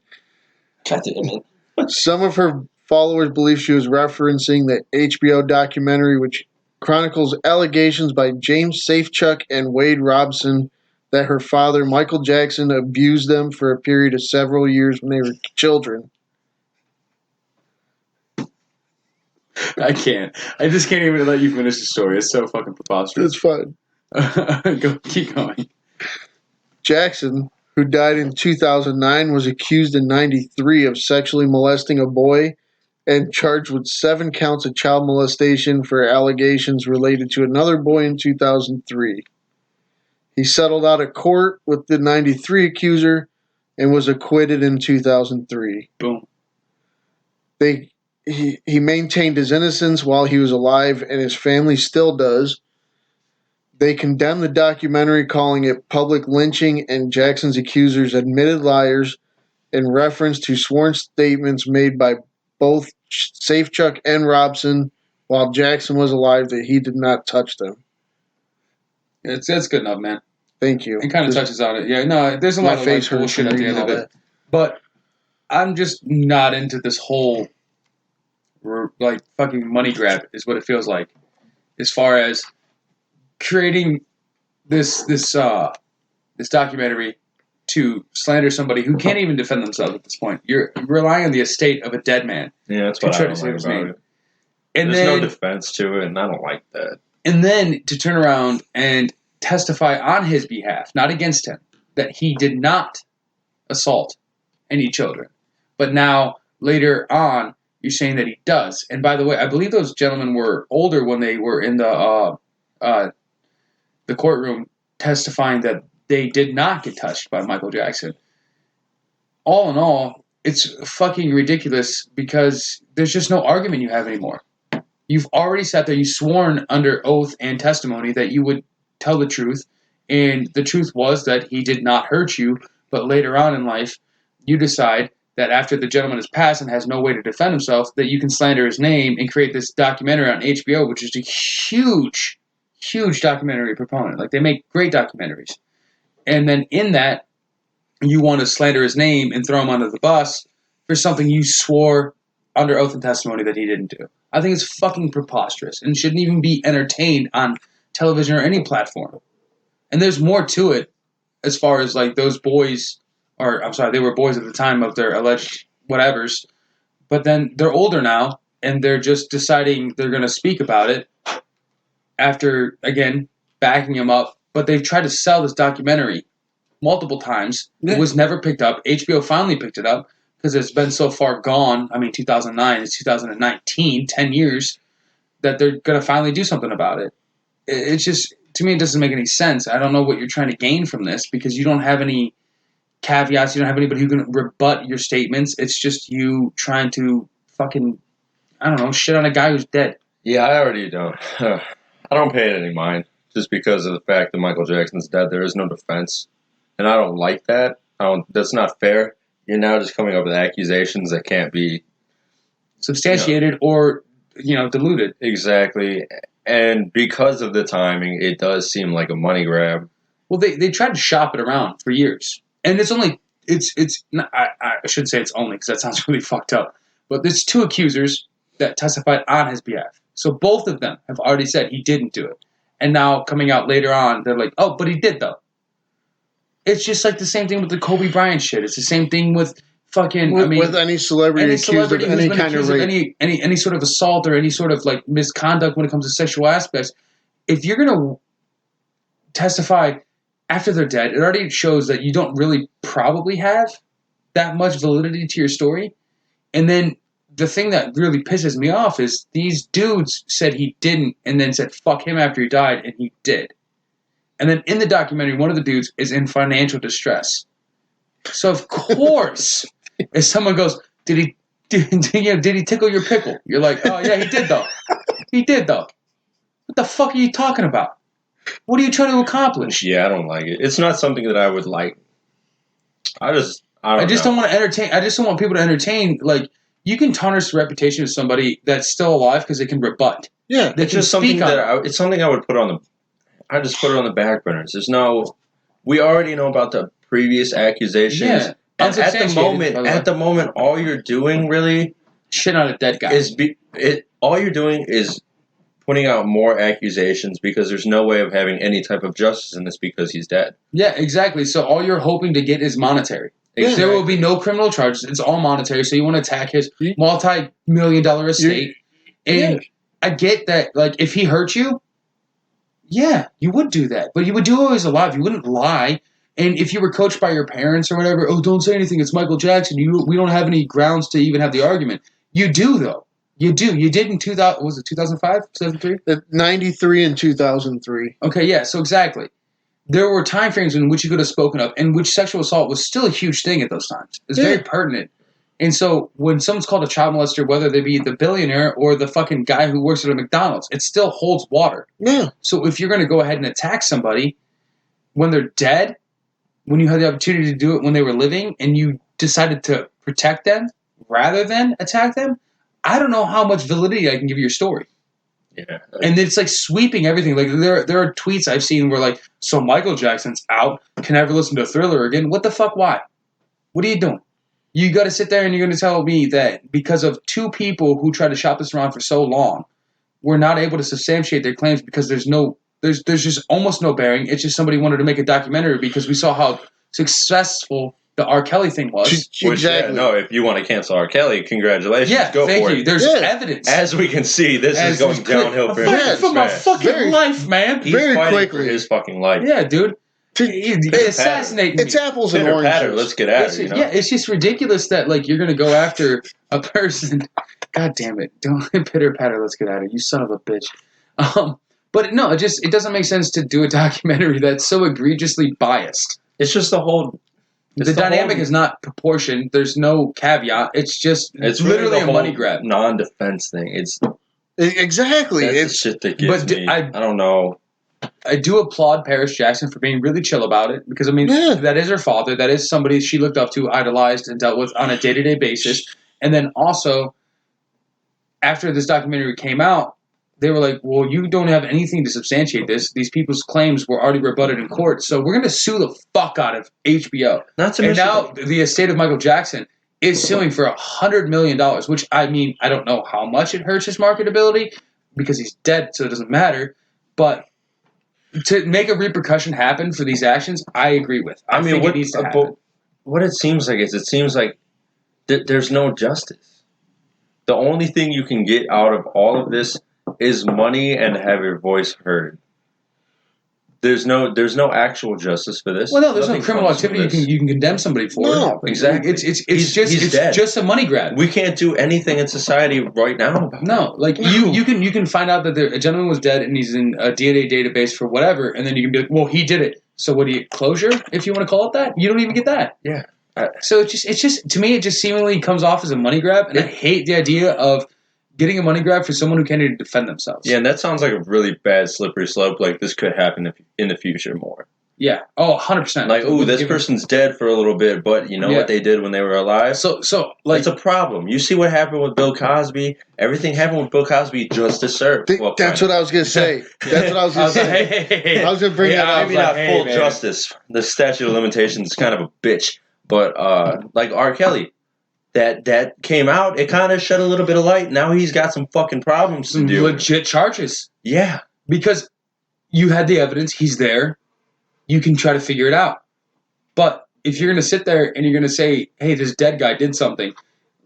Speaker 3: Some of her followers believe she was referencing the HBO documentary, which chronicles allegations by James Safechuck and Wade Robson that her father, Michael Jackson, abused them for a period of several years when they were children.
Speaker 1: I can't. I just can't even let you finish the story. It's so fucking preposterous.
Speaker 3: It's fine.
Speaker 1: Keep going.
Speaker 3: Jackson, who died in 2009, was accused in 1993 of sexually molesting a boy and charged with 7 counts of child molestation for allegations related to another boy in 2003. He settled out of court with the 93 accuser and was acquitted in 2003.
Speaker 1: Boom.
Speaker 3: He maintained his innocence while he was alive, and his family still does. They condemned the documentary, calling it public lynching, and Jackson's accusers admitted liars in reference to sworn statements made by both Safechuck and Robson while Jackson was alive that he did not touch them.
Speaker 1: It's good enough, man.
Speaker 3: Thank you.
Speaker 1: It kind of touches on it. Yeah, no, there's a lot of like, bullshit at the end of it. But I'm just not into this whole like fucking money grab is what it feels like. As far as creating this documentary to slander somebody who can't even defend themselves at this point. You're relying on the estate of a dead man.
Speaker 2: Yeah, that's what I don't like about it. And there's no defense to it, and I don't like that.
Speaker 1: And then to turn around and testify on his behalf, not against him, that he did not assault any children. But now, later on, you're saying that he does. And by the way, I believe those gentlemen were older when they were in the courtroom testifying that they did not get touched by Michael Jackson. All in all, it's fucking ridiculous because there's just no argument you have anymore. You've already sat there, you've sworn under oath and testimony that you would tell the truth, and the truth was that he did not hurt you, but later on in life, you decide that after the gentleman has passed and has no way to defend himself, that you can slander his name and create this documentary on HBO, which is a huge, huge documentary proponent. Like, they make great documentaries. And then in that, you want to slander his name and throw him under the bus for something you swore under oath and testimony that he didn't do. I think it's fucking preposterous and shouldn't even be entertained on television or any platform. And there's more to it as far as like those boys, or I'm sorry, they were boys at the time of their alleged whatevers, but then they're older now and they're just deciding they're going to speak about it after, again, backing him up. But they've tried to sell this documentary multiple times. Yeah. It was never picked up. HBO finally picked it up because it's been so far gone. I mean, 2009, it's 2019, 10 years, that they're going to finally do something about it. It's just, to me, it doesn't make any sense. I don't know what you're trying to gain from this because you don't have any caveats. You don't have anybody who can rebut your statements. It's just you trying to fucking, I don't know, shit on a guy who's dead.
Speaker 2: Yeah, I already don't. I don't pay it any mind. Just because of the fact that Michael Jackson's dead, there is no defense. And I don't like that. That's not fair. You're now just coming up with accusations that can't be
Speaker 1: substantiated or, diluted.
Speaker 2: Exactly. And because of the timing, it does seem like a money grab.
Speaker 1: Well, they tried to shop it around for years. And it's only, I should say it's only because that sounds really fucked up. But there's two accusers that testified on his behalf. So both of them have already said he didn't do it. And now coming out later on, they're like, oh, but he did though. It's just like the same thing with the Kobe Bryant shit. It's the same thing with fucking,
Speaker 3: with any celebrity accused of any kind of rape.
Speaker 1: Any sort of assault or any sort of like misconduct when it comes to sexual aspects. If you're going to testify after they're dead, it already shows that you don't really probably have that much validity to your story. And then the thing that really pisses me off is these dudes said he didn't and then said fuck him after he died, and he did. And then in the documentary, one of the dudes is in financial distress. So of course, if someone goes, did he tickle your pickle? You're like, oh yeah, he did though. He did though. What the fuck are you talking about? What are you trying to accomplish?
Speaker 2: Yeah, I don't like it. It's not something that I would like. I just
Speaker 1: don't want to entertain. I just don't want people to entertain. Like, you can tarnish the reputation of somebody that's still alive because they can rebut.
Speaker 3: Yeah,
Speaker 2: it's just something that it's something I would put on the. I just put it on the back burners. We already know about the previous accusations. Yeah, and at the moment, all you're doing really
Speaker 1: shit on a dead guy
Speaker 2: all you're doing is putting out more accusations because there's no way of having any type of justice in this because he's dead.
Speaker 1: Yeah, exactly. So all you're hoping to get is monetary. Yeah. There will be no criminal charges. It's all monetary. So you want to attack his multi-million-dollar estate. And I get that, like, if he hurt you, yeah, you would do that. But you would do it as alive. You wouldn't lie. And if you were coached by your parents or whatever, oh, don't say anything. It's Michael Jackson. We don't have any grounds to even have the argument. You do, though. You do. You did in 2000. Was it 2005, 2003?
Speaker 3: 93 and 2003.
Speaker 1: Okay, yeah. So exactly. There were time frames in which you could have spoken up, and which sexual assault was still a huge thing at those times. It's very pertinent. And so when someone's called a child molester, whether they be the billionaire or the fucking guy who works at a McDonald's, it still holds water.
Speaker 3: Yeah.
Speaker 1: So if you're going to go ahead and attack somebody when they're dead, when you had the opportunity to do it when they were living, and you decided to protect them rather than attack them, I don't know how much validity I can give your story.
Speaker 2: Yeah.
Speaker 1: And it's like sweeping everything. Like there are tweets I've seen where like, so Michael Jackson's out, can never listen to Thriller again. What the fuck? Why? What are you doing? You got to sit there and you're going to tell me that because of two people who tried to shop this around for so long, we're not able to substantiate their claims because there's just almost no bearing. It's just somebody wanted to make a documentary because we saw how successful the R. Kelly thing was.
Speaker 2: Which,
Speaker 3: Exactly.
Speaker 2: no, if you want to cancel R. Kelly, congratulations.
Speaker 1: Yeah,
Speaker 2: go
Speaker 1: thank
Speaker 2: for
Speaker 1: you.
Speaker 2: it.
Speaker 1: There's evidence.
Speaker 2: As we can see, this is going downhill for him.
Speaker 1: I'm fighting for my fucking life, man.
Speaker 2: He's
Speaker 3: Very
Speaker 2: fighting
Speaker 3: quickly.
Speaker 2: for his fucking life.
Speaker 1: Yeah, dude. He's assassinating
Speaker 3: It's
Speaker 1: me.
Speaker 3: apples and
Speaker 2: Pitter
Speaker 3: oranges.
Speaker 2: patter, let's get at it. You know?
Speaker 1: Yeah, it's just ridiculous that like you're gonna go after a person. God damn it! Don't pitter patter. Let's get at it. You son of a bitch. But no, it doesn't make sense to do a documentary that's so egregiously biased.
Speaker 2: It's just the whole.
Speaker 1: The dynamic is not proportioned. There's no caveat. It's literally
Speaker 2: really
Speaker 1: a money grab.
Speaker 2: Non-defense thing. It's
Speaker 3: Exactly.
Speaker 2: that's
Speaker 3: It's
Speaker 2: the shit that gets
Speaker 1: but
Speaker 2: me. I don't know.
Speaker 1: I do applaud Paris Jackson for being really chill about it because, I mean,
Speaker 3: Yeah.
Speaker 1: that is her father. That is somebody she looked up to, idolized, and dealt with on a day-to-day basis. And then also, after this documentary came out, they were like, well, you don't have anything to substantiate this. These people's claims were already rebutted in court, so we're going to sue the fuck out of HBO.
Speaker 2: Not to
Speaker 1: And
Speaker 2: mention
Speaker 1: now the estate of Michael Jackson is suing for $100 million, which, I mean, I don't know how much it hurts his marketability because he's dead, so it doesn't matter. But to make a repercussion happen for these actions, I agree with. I think it needs to happen.
Speaker 2: What it seems like is there's no justice. The only thing you can get out of all of this is money and have your voice heard. There's no actual justice for this.
Speaker 1: Well, no, there's
Speaker 2: Nothing
Speaker 1: no criminal
Speaker 2: comes from
Speaker 1: activity
Speaker 2: this.
Speaker 1: you can condemn somebody for.
Speaker 3: No,
Speaker 2: exactly.
Speaker 1: It's
Speaker 2: dead.
Speaker 1: just a money grab.
Speaker 2: We can't do anything in society right now about it.
Speaker 1: No, like you can find out that a gentleman was dead and he's in a DNA database for whatever, and then you can be like, well, he did it. So what do you closure if you want to call it that? You don't even get that.
Speaker 2: Yeah.
Speaker 1: So it's just to me it just seemingly comes off as a money grab, and I hate the idea of getting a money grab for someone who can't even defend themselves.
Speaker 2: Yeah, and that sounds like a really bad slippery slope. Like this could happen in the future more.
Speaker 1: Yeah. Oh, 100%.
Speaker 2: Like, ooh, this person's dead for a little bit, but you know what they did when they were alive?
Speaker 1: So like,
Speaker 2: it's a problem. You see what happened with Bill Cosby? Everything happened with Bill Cosby just deserved.
Speaker 3: That's what I was going to say. That's what I was going to say.
Speaker 1: Hey.
Speaker 3: I was going to bring that up.
Speaker 2: Maybe not full justice. The statute of limitations is kind of a bitch. But like R. Kelly, that came out, it kind of shed a little bit of light. Now he's got some fucking problems to do.
Speaker 1: Legit charges.
Speaker 2: Yeah.
Speaker 1: Because you had the evidence, he's there, you can try to figure it out. But if you're going to sit there and you're going to say, hey, this dead guy did something,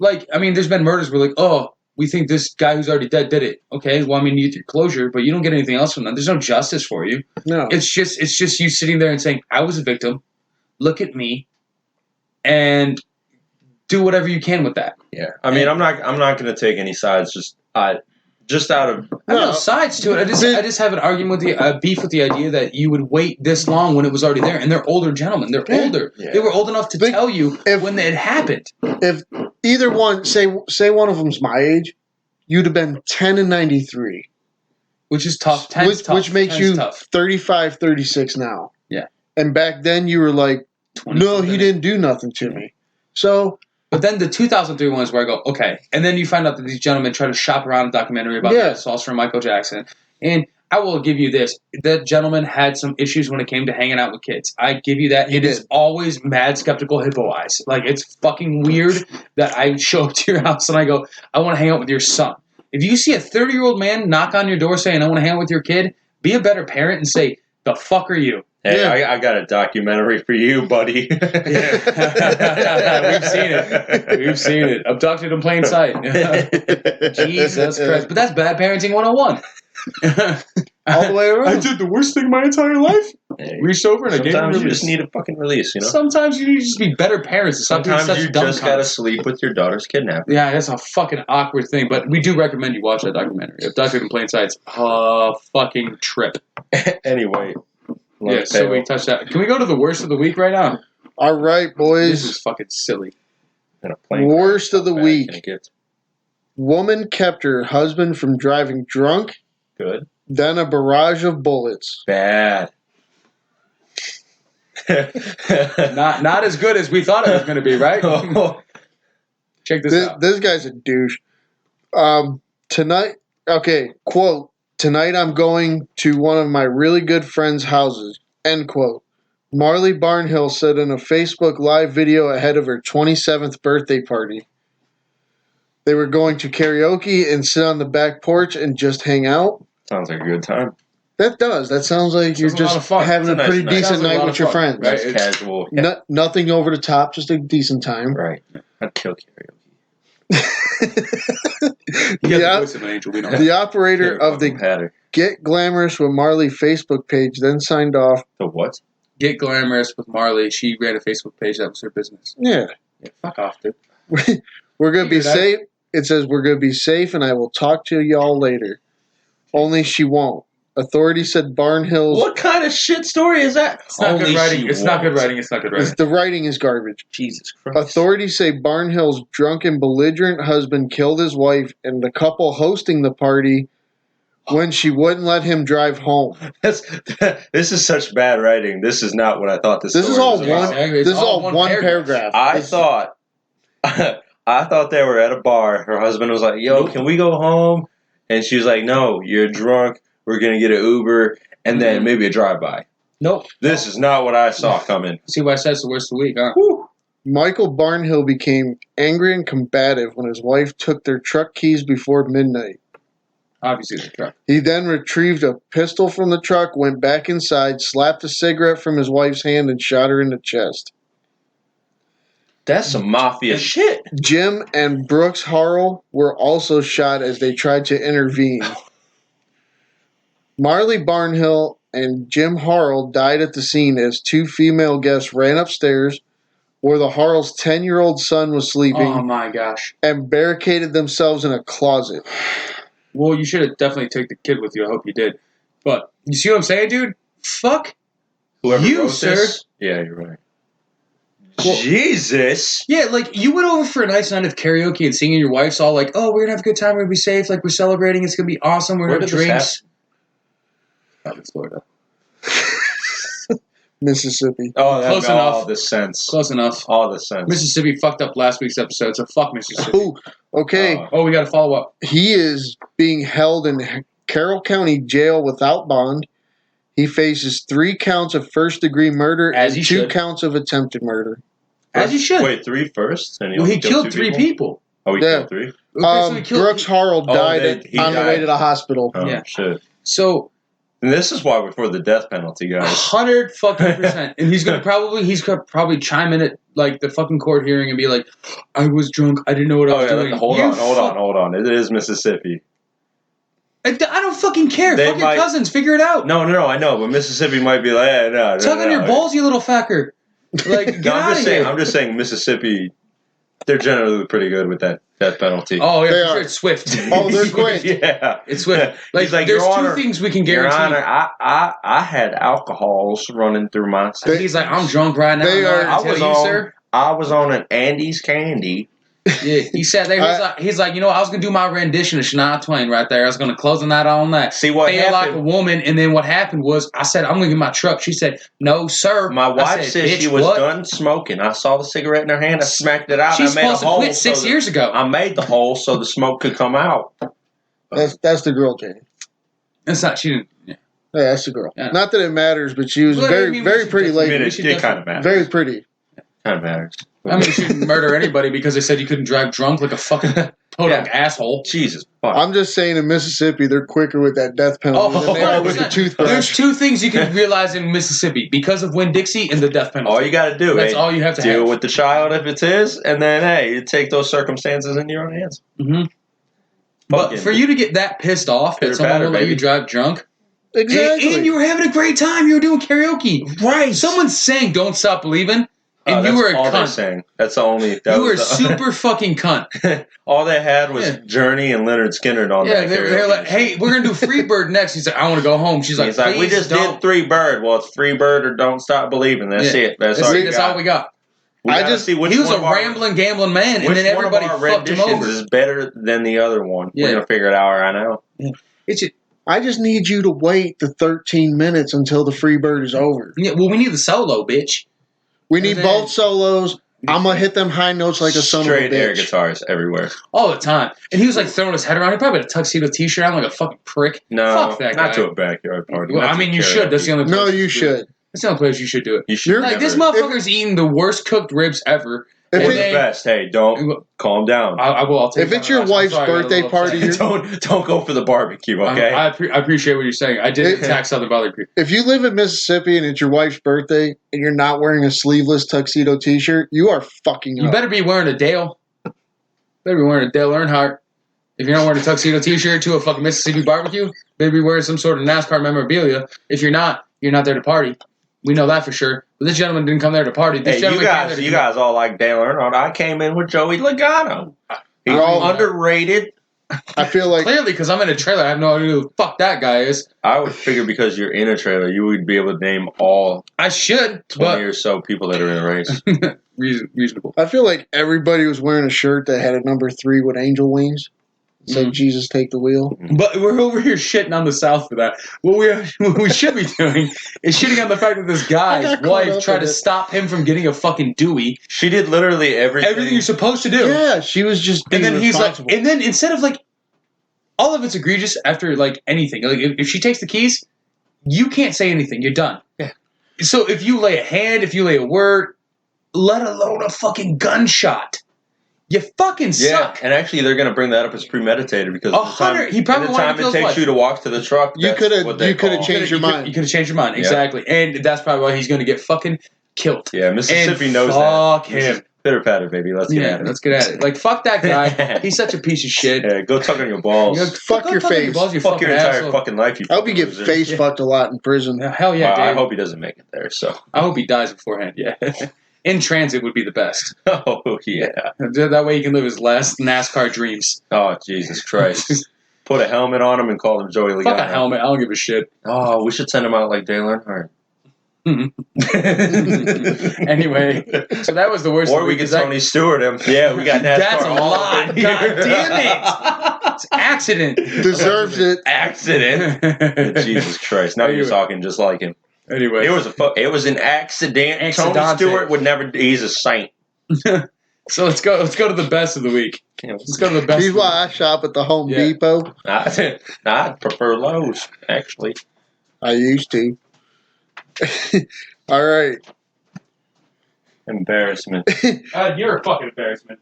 Speaker 1: like, I mean, there's been murders where like, oh, we think this guy who's already dead did it. Okay, well, I mean, you get your closure, but you don't get anything else from that. There's no justice for you.
Speaker 3: No.
Speaker 1: It's just you sitting there and saying, I was a victim, look at me, and do whatever you can with that.
Speaker 2: Yeah. I mean, I'm not going to take any sides. Just out of
Speaker 1: I have no sides to it. I just have an argument with the beef with the idea that you would wait this long when it was already there, and they're older gentlemen. They're older.
Speaker 2: Yeah.
Speaker 1: They were old enough to tell you when it happened.
Speaker 3: If either one, say one of them's my age, you'd have been 10 and 93.
Speaker 1: Which is tough.
Speaker 3: Which makes you
Speaker 1: tough.
Speaker 3: 35, 36 now.
Speaker 1: Yeah.
Speaker 3: And back then you were like, no, he didn't do nothing to me. So...
Speaker 1: But then the 2003 one is where I go, okay. And then you find out that these gentlemen try to shop around a documentary about the assaults from Michael Jackson. And I will give you this. That gentleman had some issues when it came to hanging out with kids. I give you that. It is always mad skeptical hippo eyes. Like, it's fucking weird that I show up to your house and I go, I want to hang out with your son. If you see a 30-year-old man knock on your door saying, I want to hang out with your kid, be a better parent and say, the fuck are you?
Speaker 2: Hey, I got a documentary for you, buddy.
Speaker 1: We've seen it. Abducted in plain sight. Jesus Christ. But that's bad parenting 101.
Speaker 3: All the way around.
Speaker 1: I did the worst thing my entire life.
Speaker 2: Hey,
Speaker 1: reached over and I gave him a
Speaker 2: sometimes you
Speaker 1: release.
Speaker 2: just need a fucking release, you know?
Speaker 1: Sometimes you need to just be better parents. And stop being
Speaker 2: Sometimes
Speaker 1: such
Speaker 2: you
Speaker 1: dumb
Speaker 2: just gotta
Speaker 1: cunts.
Speaker 2: sleep with your daughter's kidnapper.
Speaker 1: Yeah, that's a fucking awkward thing. But we do recommend you watch that documentary. Abducted in Plain Sight's a fucking trip.
Speaker 2: Anyway.
Speaker 1: Yeah, so we touched that. Can we go to the worst of the week right now?
Speaker 3: All right, boys.
Speaker 1: This is fucking silly.
Speaker 2: in a plane.
Speaker 3: Worst of the week.
Speaker 2: Get.
Speaker 3: Woman kept her husband from driving drunk.
Speaker 2: Good.
Speaker 3: Then a barrage of bullets.
Speaker 2: Bad.
Speaker 1: Not as good as we thought it was going to be, right? Check this out.
Speaker 3: This guy's a douche. Tonight, okay, quote, tonight I'm going to one of my really good friends' houses, end quote. Marley Barnhill said in a Facebook Live video ahead of her 27th birthday party. They were going to karaoke and sit on the back porch and just hang out.
Speaker 2: Sounds like a good time.
Speaker 3: That does. That sounds like you're just having a pretty decent night with your friends.
Speaker 2: Right, it's casual.
Speaker 3: Yeah. Nothing over the top, just a decent time.
Speaker 2: Right. I'd kill karaoke.
Speaker 3: The operator of the Get Glamorous with Marley Facebook page then signed off.
Speaker 2: The what?
Speaker 1: Get Glamorous with Marley. She ran a Facebook page. That was her business.
Speaker 3: Yeah.
Speaker 1: Fuck off, dude.
Speaker 3: We're going to be safe. It says, we're going to be safe and I will talk to y'all later. Only she won't. Authorities said Barnhill's...
Speaker 2: What kind of shit story is that?
Speaker 1: It's not good writing. It's not good writing. It's not good writing.
Speaker 3: The writing is garbage.
Speaker 2: Jesus Christ.
Speaker 3: Authorities say Barnhill's drunken, belligerent husband killed his wife and the couple hosting the party when she wouldn't let him drive home.
Speaker 2: This is such bad writing. This is not what I thought this
Speaker 3: is all
Speaker 2: was
Speaker 3: one.
Speaker 2: about.
Speaker 3: This is all one paragraph.
Speaker 2: I thought they were at a bar. Her husband was like, "Yo, can we go home?" And she was like, "No, you're drunk. We're gonna get an Uber and then maybe a drive-by."
Speaker 1: Nope.
Speaker 2: This is not what I saw coming.
Speaker 1: See why I said it's the worst of the week, huh?
Speaker 3: Woo. Michael Barnhill became angry and combative when his wife took their truck keys before midnight.
Speaker 1: Obviously the truck.
Speaker 3: He then retrieved a pistol from the truck, went back inside, slapped a cigarette from his wife's hand, and shot her in the chest.
Speaker 2: That's some mafia shit.
Speaker 3: Jim and Brooks Harrell were also shot as they tried to intervene. Marley Barnhill and Jim Harrell died at the scene as two female guests ran upstairs where the Harrell's 10-year-old son was sleeping.
Speaker 1: Oh my gosh.
Speaker 3: And barricaded themselves in a closet.
Speaker 1: Well, you should have definitely took the kid with you. I hope you did. But you see what I'm saying, dude? Fuck
Speaker 2: whoever
Speaker 1: you,
Speaker 2: wrote
Speaker 1: sir.
Speaker 2: This? Yeah, you're right. Well, Jesus.
Speaker 1: Yeah, like, you went over for a nice night of karaoke and singing. Your wife's all like, "Oh, we're going to have a good time. We're going to be safe. Like, we're celebrating. It's going to be awesome. We're going to have drinks." Probably Florida.
Speaker 3: Mississippi.
Speaker 2: Oh, that
Speaker 1: Close
Speaker 2: made all
Speaker 1: enough.
Speaker 2: the sense.
Speaker 1: Close enough.
Speaker 2: All the sense.
Speaker 1: Mississippi fucked up last week's episode, so fuck Mississippi.
Speaker 3: Oh, okay.
Speaker 1: We got to follow up.
Speaker 3: He is being held in Carroll County Jail without bond. He faces 3 counts of first-degree murder
Speaker 1: As
Speaker 3: and
Speaker 1: he
Speaker 3: 2
Speaker 1: should.
Speaker 3: counts of attempted murder.
Speaker 1: As you should.
Speaker 2: Wait, 3 first? And
Speaker 1: Well, he killed 3 people.
Speaker 2: Oh, he
Speaker 3: Yeah.
Speaker 2: killed 3?
Speaker 1: Okay, so he killed
Speaker 3: Brooks Harrell died on the way to the hospital.
Speaker 2: Oh,
Speaker 1: Yeah.
Speaker 2: shit.
Speaker 1: So,
Speaker 2: And this is why we're for the death penalty, guys.
Speaker 1: 100% and he's gonna probably chime in at like the fucking court hearing and be like, "I was drunk. I didn't know what I was doing."
Speaker 2: Hold on. It is Mississippi.
Speaker 1: I don't fucking care.
Speaker 2: They
Speaker 1: Fuck your
Speaker 2: might-
Speaker 1: cousins. Figure it out.
Speaker 2: No, I know, but Mississippi might be like, no.
Speaker 1: Tug on your balls, you little fucker. Like, get out of here.
Speaker 2: I'm just saying, Mississippi, they're generally pretty good with that death penalty.
Speaker 1: Oh, yeah,
Speaker 3: They
Speaker 1: for sure.
Speaker 3: are.
Speaker 1: It's swift.
Speaker 3: Oh, they're quick.
Speaker 2: Yeah.
Speaker 1: It's swift. Like,
Speaker 2: He's like,
Speaker 1: there's
Speaker 2: Your
Speaker 1: 2
Speaker 2: Honor-
Speaker 1: things we can
Speaker 2: Your
Speaker 1: guarantee.
Speaker 2: Honor, I had alcohols running through my system.
Speaker 1: He's like, "I'm drunk right now.
Speaker 3: They are-
Speaker 2: I was on an Andes candy.
Speaker 1: Yeah, he said there. He's like, I was gonna do my rendition of Shania Twain right there. I was gonna close the night on that.
Speaker 2: See what
Speaker 1: Feel like a
Speaker 2: happened?
Speaker 1: woman, and then what happened was I said I'm gonna get my truck. She said, "No, sir."
Speaker 2: My wife
Speaker 1: I
Speaker 2: said
Speaker 1: "Bitch,
Speaker 2: she was
Speaker 1: what?"
Speaker 2: done smoking. I saw the cigarette in her hand. I smacked it out.
Speaker 1: She's
Speaker 2: and I made a
Speaker 1: supposed to
Speaker 2: hole
Speaker 1: quit 6 years ago.
Speaker 2: I made the hole so the smoke could come out.
Speaker 3: That's the girl, Jane.
Speaker 1: It's not. She didn't. Yeah.
Speaker 3: Yeah, that's the girl.
Speaker 1: Yeah.
Speaker 3: Not that it matters, but she was
Speaker 1: Well, I
Speaker 3: very,
Speaker 1: mean, we
Speaker 3: very
Speaker 1: should
Speaker 3: pretty
Speaker 1: definitely-
Speaker 2: I mean,
Speaker 3: lady.
Speaker 2: it kind of matters.
Speaker 3: Very pretty.
Speaker 2: Kind of matters.
Speaker 1: I mean, she didn't murder anybody because they said you couldn't drive drunk like a fucking podunk asshole.
Speaker 2: Jesus fuck.
Speaker 3: I'm just saying in Mississippi, they're quicker with that death penalty than they are with the
Speaker 1: 100%.
Speaker 3: toothbrush.
Speaker 1: There's 2 things you can realize in Mississippi because of Winn-Dixie and the death penalty.
Speaker 2: All you got to do
Speaker 1: That's
Speaker 2: is
Speaker 1: all you have to
Speaker 2: deal
Speaker 1: have.
Speaker 2: with the child if it's his, and then, hey, you take those circumstances into your own hands.
Speaker 1: Mm-hmm. But for you to get that pissed off that someone will let you drive drunk,
Speaker 3: Exactly.
Speaker 1: and you were having a great time, you were doing karaoke.
Speaker 2: Right.
Speaker 1: Someone's saying "Don't Stop Believing," and you
Speaker 2: that's
Speaker 1: were a
Speaker 2: all they're
Speaker 1: cunt.
Speaker 2: saying. That's the only.
Speaker 1: You were a super fucking cunt.
Speaker 2: All they had was Journey and Leonard Skinner on
Speaker 1: Yeah,
Speaker 2: that.
Speaker 1: they're like, "Hey, we're gonna do Freebird next." He's like, "I want to go home." She's like,
Speaker 2: He's like, we just
Speaker 1: don't.
Speaker 2: did Free Bird. Well, it's Free Bird or Don't Stop Believing. That's it. That's all you
Speaker 1: That's
Speaker 2: got.
Speaker 1: all we got.
Speaker 3: I just
Speaker 2: see which
Speaker 1: he was
Speaker 2: one
Speaker 1: a
Speaker 2: of our-
Speaker 1: rambling, gambling man, and
Speaker 2: which
Speaker 1: then
Speaker 2: one of
Speaker 1: everybody
Speaker 2: our
Speaker 1: fucked him
Speaker 2: renditions
Speaker 1: over.
Speaker 2: is better than the other one.
Speaker 1: Yeah.
Speaker 2: We're gonna figure it out right now.
Speaker 3: I just need you to wait the 13 minutes until the free bird is over.
Speaker 1: Yeah, well, we need the solo, bitch.
Speaker 3: We need
Speaker 1: then-
Speaker 3: both solos. I'm gonna hit them high notes like a son of a
Speaker 2: Straight air
Speaker 3: bitch.
Speaker 2: guitars everywhere.
Speaker 1: All the time. And he was like throwing his head around. He probably had a tuxedo t-shirt on like a fucking prick.
Speaker 2: No,
Speaker 1: Fuck that
Speaker 2: not
Speaker 1: guy.
Speaker 2: to a backyard party.
Speaker 1: Well,
Speaker 2: Not
Speaker 1: I
Speaker 2: to
Speaker 1: mean, you
Speaker 2: karaoke.
Speaker 1: should. That's the only place
Speaker 3: No, you
Speaker 1: do it.
Speaker 3: should.
Speaker 1: That's the only place you should do it.
Speaker 2: You should.
Speaker 1: Like, this
Speaker 2: never.
Speaker 1: motherfucker's eating the worst cooked ribs ever.
Speaker 3: If
Speaker 2: Or
Speaker 1: And
Speaker 2: the
Speaker 1: then-
Speaker 2: best. Hey, don't calm down.
Speaker 1: I will. I'll take
Speaker 3: If it's
Speaker 1: that
Speaker 3: your
Speaker 1: back. I'm
Speaker 3: wife's
Speaker 1: sorry, I got a
Speaker 3: birthday
Speaker 1: little
Speaker 3: party,
Speaker 1: upset.
Speaker 2: Don't go for the barbecue, okay?
Speaker 1: I appreciate what you're saying. I did attack Southern Barbecue.
Speaker 3: If you live in Mississippi and it's your wife's birthday and you're not wearing a sleeveless tuxedo T-shirt, you are fucking
Speaker 1: You
Speaker 3: up.
Speaker 1: better be wearing a Dale. Better be wearing a Dale Earnhardt. If you're not wearing a tuxedo t-shirt to a fucking Mississippi barbecue, better be wearing some sort of NASCAR memorabilia. If you're not there to party. We know that for sure. But this gentleman didn't come there to party. This
Speaker 2: Hey,
Speaker 1: gentleman came there to
Speaker 2: you guys all like Dale Earnhardt. I came in with Joey Logano. He's
Speaker 3: all-
Speaker 2: underrated.
Speaker 3: I feel like
Speaker 1: Clearly, because I'm in a trailer, I have no idea who the fuck that guy is.
Speaker 2: I would figure because you're in a trailer, you would be able to name all
Speaker 1: I should,
Speaker 2: 20
Speaker 1: but
Speaker 2: or so people that are in a race.
Speaker 1: reasonable.
Speaker 3: I feel like everybody was wearing a shirt that had a number 3 with angel wings. It said, Jesus, take the wheel.
Speaker 1: But we're over here shitting on the South for that. What we should be doing is shitting on the fact that this
Speaker 3: I
Speaker 1: guy's
Speaker 3: got caught
Speaker 1: wife
Speaker 3: up
Speaker 1: tried
Speaker 3: in
Speaker 1: to
Speaker 3: it.
Speaker 1: stop him from getting a fucking Dewey.
Speaker 2: She did literally
Speaker 1: Everything you're supposed to do.
Speaker 3: Yeah, she was just being
Speaker 1: And then he's like,
Speaker 3: responsible.
Speaker 1: and then instead of like, all of it's egregious after like anything. Like if she takes the keys, you can't say anything. You're done.
Speaker 2: Yeah.
Speaker 1: So if you lay a hand, if you lay a word, let alone a fucking gunshot, you fucking suck.
Speaker 2: And actually, they're going to bring that up as premeditated because
Speaker 1: He probably
Speaker 2: the
Speaker 1: wanted
Speaker 2: time
Speaker 1: to kill
Speaker 2: it
Speaker 1: his
Speaker 2: takes
Speaker 1: wife.
Speaker 2: you to walk to the truck,
Speaker 3: You
Speaker 2: that's
Speaker 3: coulda-
Speaker 2: what they
Speaker 3: you coulda
Speaker 2: call-
Speaker 3: changed your mind.
Speaker 1: You could have changed your mind,
Speaker 2: Yeah.
Speaker 1: exactly, and that's probably why he's going to get fucking killed.
Speaker 2: Yeah, Mississippi
Speaker 1: And
Speaker 2: knows
Speaker 1: fuck
Speaker 2: that.
Speaker 1: him.
Speaker 2: Pitter patter, baby. Let's get
Speaker 1: Yeah,
Speaker 2: at it.
Speaker 1: let's get at it. Like fuck that guy. He's such a piece of shit.
Speaker 2: Yeah, go tug on your balls.
Speaker 1: You know,
Speaker 3: Fuck your
Speaker 1: tuck on
Speaker 3: face.
Speaker 1: balls, you
Speaker 2: Fuck your
Speaker 1: fucking
Speaker 2: entire
Speaker 1: asshole.
Speaker 2: fucking life. You
Speaker 3: I hope you get
Speaker 2: loser.
Speaker 3: face fucked a lot in prison.
Speaker 1: Hell yeah,
Speaker 2: I
Speaker 1: dude.
Speaker 2: hope he doesn't make it there. So,
Speaker 1: I hope he dies beforehand. Yeah, in transit would be the best.
Speaker 2: oh yeah.
Speaker 1: That way he can live his last NASCAR dreams.
Speaker 2: Oh Jesus Christ! Put a helmet on him and call him Joey Logano.
Speaker 1: Fuck a helmet. I don't give a shit.
Speaker 2: Oh, we should send him out like Dale Earnhardt.
Speaker 1: Anyway, so that was the worst.
Speaker 2: Or
Speaker 1: of the
Speaker 2: we
Speaker 1: week,
Speaker 2: could
Speaker 1: 'cause that-
Speaker 2: Tony Stewart him. Yeah, we got NASCAR.
Speaker 1: That's a
Speaker 2: all
Speaker 1: lot.
Speaker 2: over
Speaker 1: God
Speaker 2: here.
Speaker 1: damn it! It's accident.
Speaker 3: Deserves it.
Speaker 2: Accident. Jesus Christ! Now you're
Speaker 1: Anyway.
Speaker 2: talking just like him.
Speaker 1: Anyway,
Speaker 2: It was an accident. Tony
Speaker 1: Accidente.
Speaker 2: Stewart would never. He's a saint.
Speaker 1: so let's go. Let's go to the best of the week. Let's go to the best.
Speaker 3: He's why I shop at the Home
Speaker 1: Yeah.
Speaker 3: Depot.
Speaker 2: I prefer Lowe's actually.
Speaker 3: I used to. All right.
Speaker 2: Embarrassment.
Speaker 1: You're a fucking embarrassment.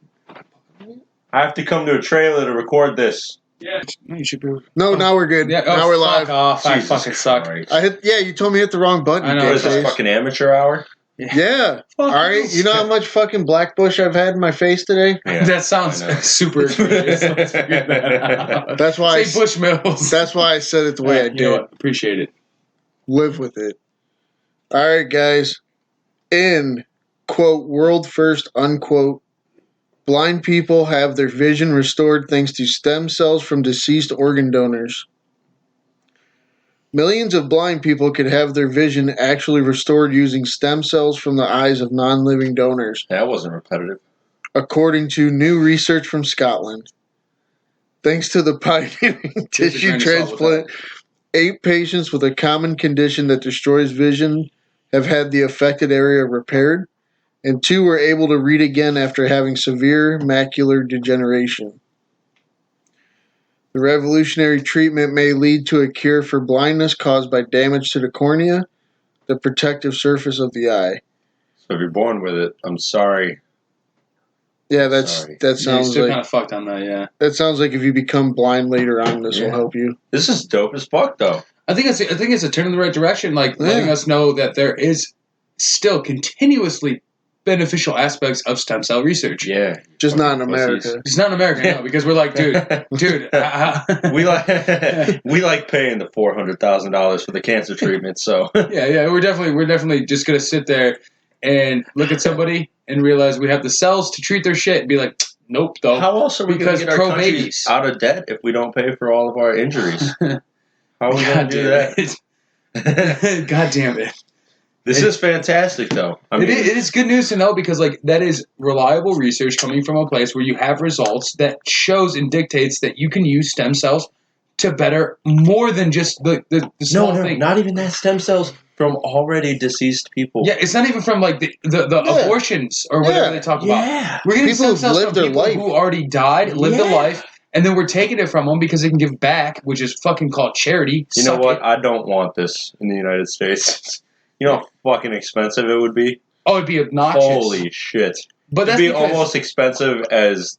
Speaker 2: I have to come to a trailer to record this.
Speaker 1: Yeah, you should be.
Speaker 3: No, now we're good.
Speaker 1: Yeah,
Speaker 3: now we're
Speaker 1: fuck
Speaker 3: live.
Speaker 1: off. I
Speaker 2: Jesus
Speaker 1: fucking suck.
Speaker 2: Christ.
Speaker 3: I hit. Yeah, you told me to hit the wrong button.
Speaker 1: I know.
Speaker 3: you
Speaker 2: What is this
Speaker 3: dickface.
Speaker 2: fucking amateur hour?
Speaker 3: Yeah. All right. You know how much fucking Blackbush I've had in my face today?
Speaker 2: Yeah,
Speaker 1: That sounds
Speaker 2: I know.
Speaker 1: super egregious. Let's figure that out.
Speaker 3: That's why.
Speaker 1: Say Bushmills.
Speaker 3: That's why I said it the way I
Speaker 1: You
Speaker 3: did.
Speaker 1: know what? Appreciate it.
Speaker 3: Live with it. All right, guys. In quote world first unquote, blind people have their vision restored thanks to stem cells from deceased organ donors. Millions of blind people could have their vision actually restored using stem cells from the eyes of non-living donors,
Speaker 2: That wasn't repetitive.
Speaker 3: according to new research from Scotland. Thanks to the pioneering tissue transplant, 8 patients with a common condition that destroys vision have had the affected area repaired, and 2 were able to read again after having severe macular degeneration. The revolutionary treatment may lead to a cure for blindness caused by damage to the cornea, the protective surface of the eye.
Speaker 2: So if you're born with it, I'm sorry.
Speaker 3: Yeah,
Speaker 2: Sorry.
Speaker 3: that
Speaker 1: You're
Speaker 3: sounds
Speaker 1: still
Speaker 3: like
Speaker 1: kind of fucked on that, yeah.
Speaker 3: that sounds like if you become blind later on, this will
Speaker 2: Yeah.
Speaker 3: help you.
Speaker 2: This is dope as fuck, though.
Speaker 1: I think it's a turn in the right direction, like letting
Speaker 3: Yeah.
Speaker 1: us know that there is still continuously beneficial aspects of stem cell research.
Speaker 2: Yeah.
Speaker 3: Just not in
Speaker 2: Fucking
Speaker 3: America.
Speaker 2: pussies.
Speaker 1: It's not in America, no, because we're like, dude,
Speaker 2: we like paying the $400,000 for the cancer treatment. So
Speaker 1: yeah, we're definitely just gonna sit there and look at somebody and realize we have the cells to treat their shit and be like, nope, though.
Speaker 2: how else are we going
Speaker 1: Because
Speaker 2: to get our
Speaker 1: pro
Speaker 2: country
Speaker 1: babies.
Speaker 2: out of debt if we don't pay for all of our injuries? How are we going
Speaker 1: God
Speaker 2: to do
Speaker 1: damn
Speaker 2: that?
Speaker 1: it. God damn it.
Speaker 2: This is fantastic, though.
Speaker 1: It is good news to know because, like, that is reliable research coming from a place where you have results that shows and dictates that you can use stem cells to better more than just the small thing.
Speaker 2: Not even that stem cells from already deceased people.
Speaker 1: Yeah, it's not even from, like, the abortions or whatever they talk about. We're getting
Speaker 3: people
Speaker 1: stem cells from people who already died, lived a life, and then we're taking it from them because they can give back, which is fucking called charity.
Speaker 2: You know what? I don't want this in the United States. You know how fucking expensive it would be?
Speaker 1: Oh, it'd be obnoxious.
Speaker 2: Holy shit.
Speaker 1: But
Speaker 2: it'd be almost expensive as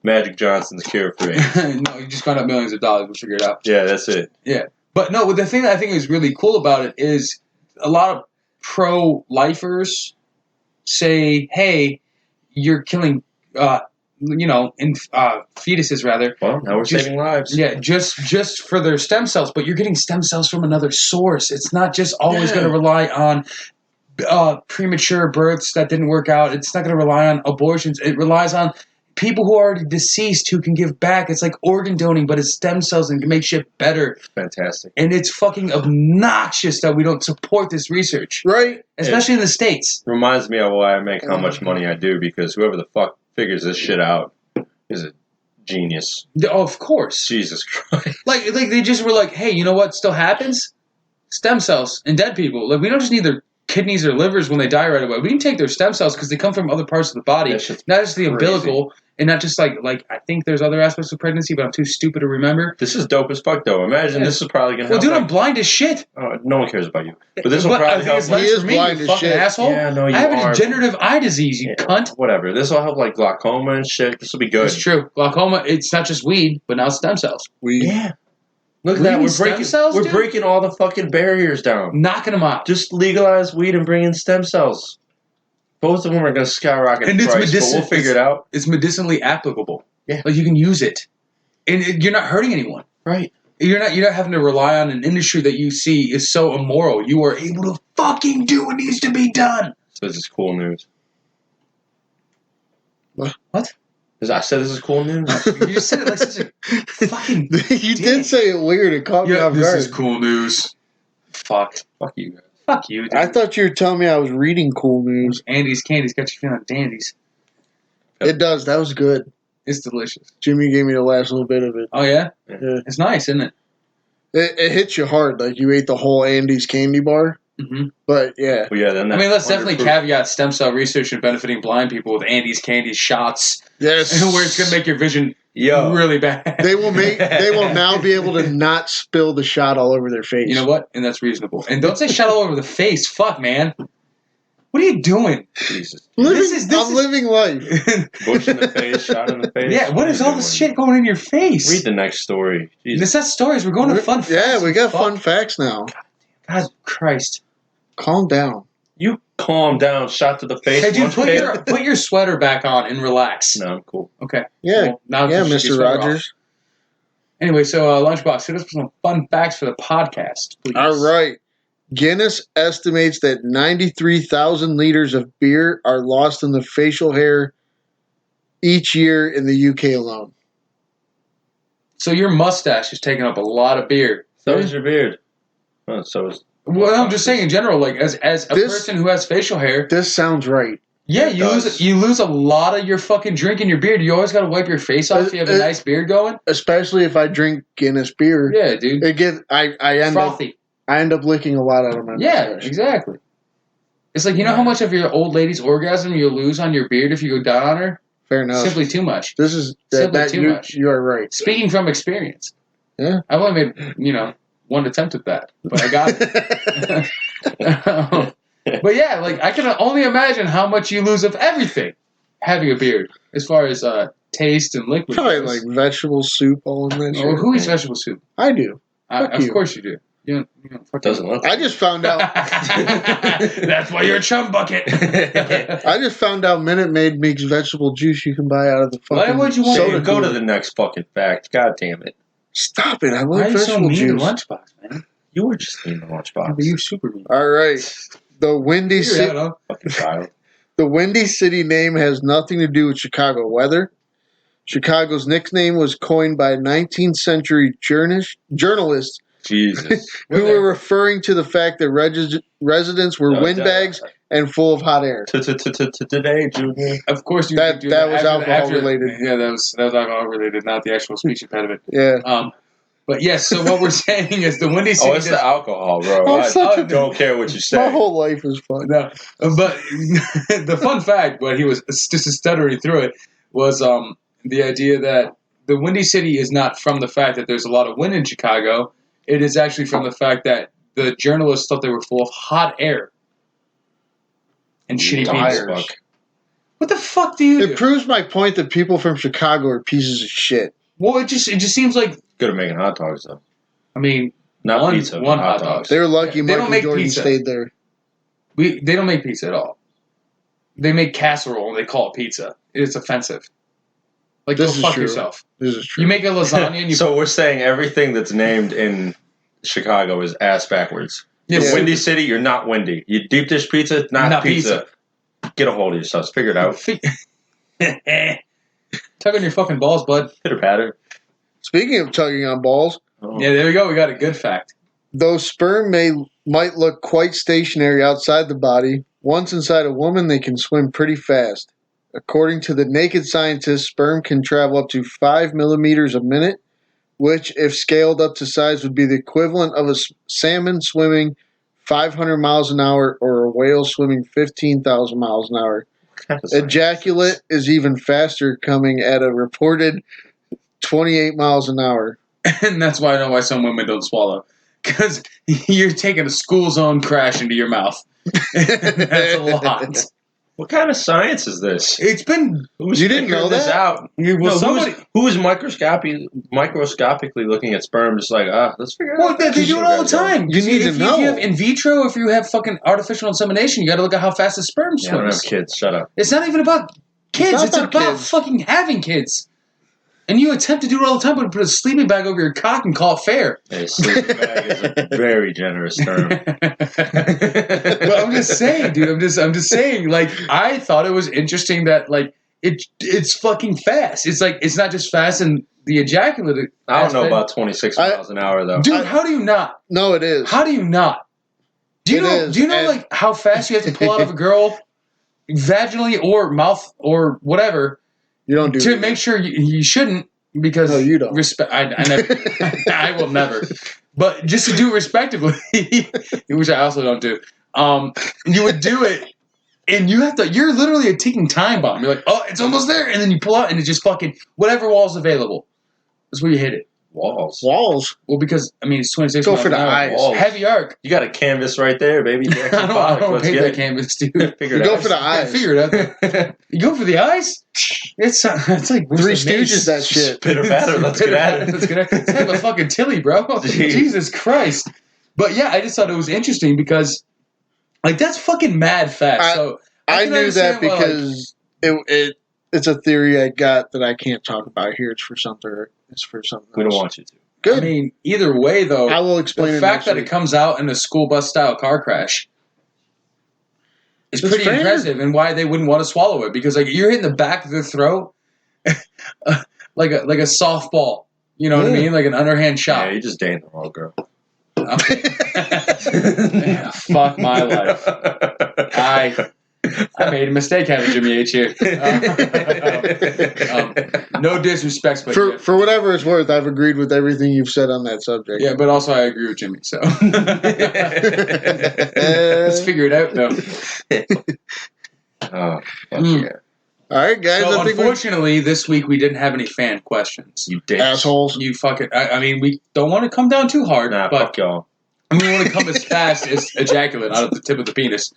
Speaker 2: Magic Johnson's cure for AIDS.
Speaker 1: No, you just find out millions of dollars. We'll figure it out.
Speaker 2: Yeah, that's it.
Speaker 1: Yeah. But no, the thing that I think is really cool about it is a lot of pro-lifers say, hey, you're killing, fetuses rather.
Speaker 2: Well, now we're saving lives.
Speaker 1: Yeah, just for their stem cells, but you're getting stem cells from another source. It's not just always going to rely on premature births that didn't work out. It's not going to rely on abortions. It relies on people who are already deceased who can give back. It's like organ donating, but it's stem cells and can make shit better.
Speaker 2: Fantastic.
Speaker 1: And it's fucking obnoxious that we don't support this research.
Speaker 3: Right.
Speaker 1: Especially in the States.
Speaker 2: Reminds me of why I make how much money I do, because whoever the fuck figures this shit out is a genius.
Speaker 1: Oh, of course.
Speaker 2: Jesus Christ.
Speaker 1: Like they just were like, hey, you know what still happens? Stem cells in dead people. Like, we don't just need their kidneys or livers when they die right away. We can take their stem cells because they come from other parts of the body, not just the umbilical, and not just like I think there's other aspects of pregnancy, but I'm too stupid to remember.
Speaker 2: This is dope as fuck, though. Imagine this is probably gonna.
Speaker 1: Well, dude, I'm blind as shit.
Speaker 2: Oh, no one cares about you. But this will probably help.
Speaker 1: It's nice for me, you fucking asshole.
Speaker 2: Yeah, no, you
Speaker 1: I have
Speaker 2: are.
Speaker 1: a degenerative eye disease, you cunt.
Speaker 2: Whatever. This will help like glaucoma and shit. This will be good.
Speaker 1: It's true. Glaucoma. It's not just weed, but now it's stem cells.
Speaker 2: Yeah. Look at that. We're breaking all the fucking barriers down.
Speaker 1: Knocking them out.
Speaker 2: Just legalize weed and bring in stem cells. Both of them are going to skyrocket in price, but we'll figure it out.
Speaker 1: It's medicinally applicable.
Speaker 2: Yeah.
Speaker 1: Like, you can use it. And you're not hurting anyone.
Speaker 2: Right.
Speaker 1: You're not having to rely on an industry that you see is so immoral. You are able to fucking do what needs to be done.
Speaker 2: So this is cool news.
Speaker 1: What?
Speaker 2: I said this is cool news.
Speaker 1: You just said it like such a fucking
Speaker 3: You did say it weird. It caught me off guard.
Speaker 1: This is cool news. Fuck you guys. Fuck you, dude.
Speaker 3: I thought you were telling me I was reading cool news.
Speaker 1: Andy's Candy's got you feeling dandies.
Speaker 3: It does. That was good.
Speaker 1: It's delicious.
Speaker 3: Jimmy gave me the last little bit of it.
Speaker 1: Oh, yeah?
Speaker 3: Yeah.
Speaker 1: It's nice, isn't it?
Speaker 3: It hits you hard. Like, you ate the whole Andy's candy bar.
Speaker 1: Mm-hmm.
Speaker 3: But, yeah.
Speaker 2: Well, yeah, then
Speaker 1: I mean, let's definitely caveat stem cell research and benefiting blind people with Andy's Candy shots.
Speaker 3: Yes.
Speaker 1: Where it's going to make your vision really bad.
Speaker 3: They will now be able to not spill the shot all over their face.
Speaker 1: You know what? And that's reasonable. And don't say shot all over the face. Fuck, man. What are you doing?
Speaker 2: Jesus.
Speaker 3: I'm living life.
Speaker 2: Bush in the face, shot in the face.
Speaker 1: Yeah, what is all this shit going in your face?
Speaker 2: Read the next story.
Speaker 1: Jesus. It's not stories. We're going to fun facts.
Speaker 3: Yeah, we got fun facts now.
Speaker 1: God Christ.
Speaker 3: Calm down.
Speaker 2: You calm down. Shot to the face.
Speaker 1: Hey, dude, put your sweater back on and relax.
Speaker 2: No, I'm cool.
Speaker 1: Okay.
Speaker 3: Yeah,
Speaker 1: well, now
Speaker 3: Mr. Rogers.
Speaker 1: Off. Anyway, so Lunchbox, hit us with some fun facts for the podcast, please.
Speaker 3: All right. Guinness estimates that 93,000 liters of beer are lost in the facial hair each year in the UK alone.
Speaker 1: So your mustache is taking up a lot of beer.
Speaker 2: So is your beard. Oh, so is.
Speaker 1: Well, I'm just saying in general, like as a person who has facial hair.
Speaker 3: This sounds right.
Speaker 1: Yeah, you lose a lot of your fucking drink in your beard. You always got to wipe your face off if you have a nice beard going.
Speaker 3: Especially if I drink Guinness beer.
Speaker 1: Yeah, dude.
Speaker 3: I end
Speaker 1: frothy.
Speaker 3: I end up licking a lot out of my mustache.
Speaker 1: Yeah, exactly. It's like, you know how much of your old lady's orgasm you'll lose on your beard if you go down on her?
Speaker 3: Fair enough.
Speaker 1: Simply too much.
Speaker 3: This is
Speaker 1: simply too much.
Speaker 3: You are right.
Speaker 1: Speaking from experience.
Speaker 3: Yeah.
Speaker 1: I've only made, one attempt at that, but I got it. But yeah, like I can only imagine how much you lose of everything having a beard, as far as taste and liquid.
Speaker 3: Probably like vegetable soup all in that.
Speaker 1: Oh, who eats vegetable soup?
Speaker 3: I do.
Speaker 1: Of course you do. You
Speaker 2: doesn't look.
Speaker 3: I just found out.
Speaker 1: That's why you're a chum bucket.
Speaker 3: I just found out Minute Maid makes vegetable juice you can buy out of the fucking.
Speaker 1: Why would you want
Speaker 3: soda
Speaker 2: to go to the next fucking fact? God damn it!
Speaker 3: Stop it! I love
Speaker 1: Why
Speaker 3: vegetable
Speaker 1: are you so mean
Speaker 3: juice.
Speaker 1: to Lunchbox, man?
Speaker 2: You were just mean to Lunchbox.
Speaker 1: You're super mean.
Speaker 3: All right, the Windy City.
Speaker 2: Fucking child.
Speaker 3: The Windy City name has nothing to do with Chicago weather. Chicago's nickname was coined by 19th century journalist
Speaker 2: Jesus.
Speaker 3: who were referring to the fact that residents were windbags and full of hot air.
Speaker 2: Today, Junior.
Speaker 1: Of course, you
Speaker 3: That was alcohol related.
Speaker 1: Yeah, that was alcohol related, not the actual speech impediment.
Speaker 3: Yeah.
Speaker 1: But yes, so what we're saying is the Windy City.
Speaker 2: Oh, it's the alcohol, bro. I don't care what you say.
Speaker 3: My whole life is fun.
Speaker 1: No, but the fun fact, but he was just stuttering through it, was the idea that the Windy City is not from the fact that there's a lot of wind in Chicago. It is actually from the fact that the journalists thought they were full of hot air and shitty people. What the fuck do you do?
Speaker 3: It proves my point that people from Chicago are pieces of shit.
Speaker 1: Well, it just seems like
Speaker 2: good at making hot dogs, though.
Speaker 1: I mean,
Speaker 2: not pizza,
Speaker 1: one hot dog.
Speaker 3: They're lucky Michael Jordan stayed there.
Speaker 1: They don't make pizza at all. They make casserole and they call it pizza. It's offensive. Like, go fuck yourself.
Speaker 3: This is true.
Speaker 1: You make a lasagna and you...
Speaker 2: So we're saying everything that's named in Chicago is ass backwards. Yeah. Windy City, you're not windy. You deep dish pizza, not pizza. Get a hold of yourselves. Figure it out.
Speaker 1: Tug on your fucking balls, bud.
Speaker 2: Pitter patter.
Speaker 3: Speaking of tugging on balls.
Speaker 1: Oh. Yeah, there we go. We got a good fact.
Speaker 3: Though sperm might look quite stationary outside the body, once inside a woman, they can swim pretty fast. According to the Naked Scientist, sperm can travel up to 5 millimeters a minute, which, if scaled up to size, would be the equivalent of a salmon swimming 500 miles an hour or a whale swimming 15,000 miles an hour. Ejaculate is even faster, coming at a reported 28 miles an hour.
Speaker 1: And that's why I know why some women don't swallow. Because you're taking a school zone crash into your mouth. That's a lot.
Speaker 2: What kind of science is this?
Speaker 1: It's been...
Speaker 3: You didn't know
Speaker 2: this out? Who is microscopically looking at sperm just like, let's figure it out.
Speaker 1: Well, they do it all the time.
Speaker 3: You need to know.
Speaker 1: If you have in vitro, if you have fucking artificial insemination, you got to look at how fast the sperm swims.
Speaker 2: I don't have kids. Shut up.
Speaker 1: It's not even about kids. It's about fucking having kids. And you attempt to do it all the time, but put a sleeping bag over your cock and call it fair.
Speaker 2: A sleeping bag is a very generous term.
Speaker 1: But I'm just saying, dude. I'm just saying. Like, I thought it was interesting that like it's fucking fast. It's like it's not just fast in the ejaculate.
Speaker 2: I don't know about 26 miles an hour though,
Speaker 1: dude. How do you not?
Speaker 3: No, it is.
Speaker 1: How do you not? Do you know like how fast you have to pull out of a girl, vaginally or mouth or whatever?
Speaker 3: You don't do
Speaker 1: to make sure you shouldn't because
Speaker 3: no, you don't.
Speaker 1: Respect. I never. I will never. But just to do it respectively, which I also don't do. You would do it, and you have to. You're literally a ticking time bomb. You're like, oh, it's almost there, and then you pull out, and it just fucking whatever wall's available. That's where you hit it.
Speaker 2: Walls.
Speaker 1: Well, because I mean, it's 26.
Speaker 3: Go for the eyes.
Speaker 2: Walls.
Speaker 1: Heavy arc.
Speaker 2: You got a canvas right there, baby.
Speaker 1: I don't paint that canvas, dude.
Speaker 3: You go for the eyes.
Speaker 1: Figure it out. You go for the eyes. It's like
Speaker 3: Three Stooges. That shit.
Speaker 2: Pitter patter. Let's get at it.
Speaker 1: Let's have a fucking Tilly, bro. Jesus Christ. But yeah, I just thought it was interesting because, like, that's fucking mad fast.
Speaker 3: I knew that because it's a theory I got that I can't talk about here. It's for something else.
Speaker 2: We don't want you to.
Speaker 3: Good.
Speaker 1: I mean, either way, though,
Speaker 3: I will explain
Speaker 1: the fact that it comes out in a school bus style car crash is pretty impressive, and why they wouldn't want to swallow it because like you're hitting the back of their throat like a softball. You know what I mean? Like an underhand shot.
Speaker 2: Yeah, you just dating the wrong girl.
Speaker 1: Yeah, fuck my life. I made a mistake having Jimmy H here. No disrespect, but
Speaker 3: for whatever it's worth, I've agreed with everything you've said on that subject.
Speaker 1: Yeah, but also I agree with Jimmy. So let's figure it out, though.
Speaker 2: Oh, yeah.
Speaker 3: All right, guys.
Speaker 1: So unfortunately, this week we didn't have any fan questions.
Speaker 2: You dicks.
Speaker 3: Assholes.
Speaker 1: You fucking. I mean, we don't want to come down too hard,
Speaker 2: but
Speaker 1: fuck
Speaker 2: y'all.
Speaker 1: I mean, we want to come as fast as ejaculate out of the tip of the penis.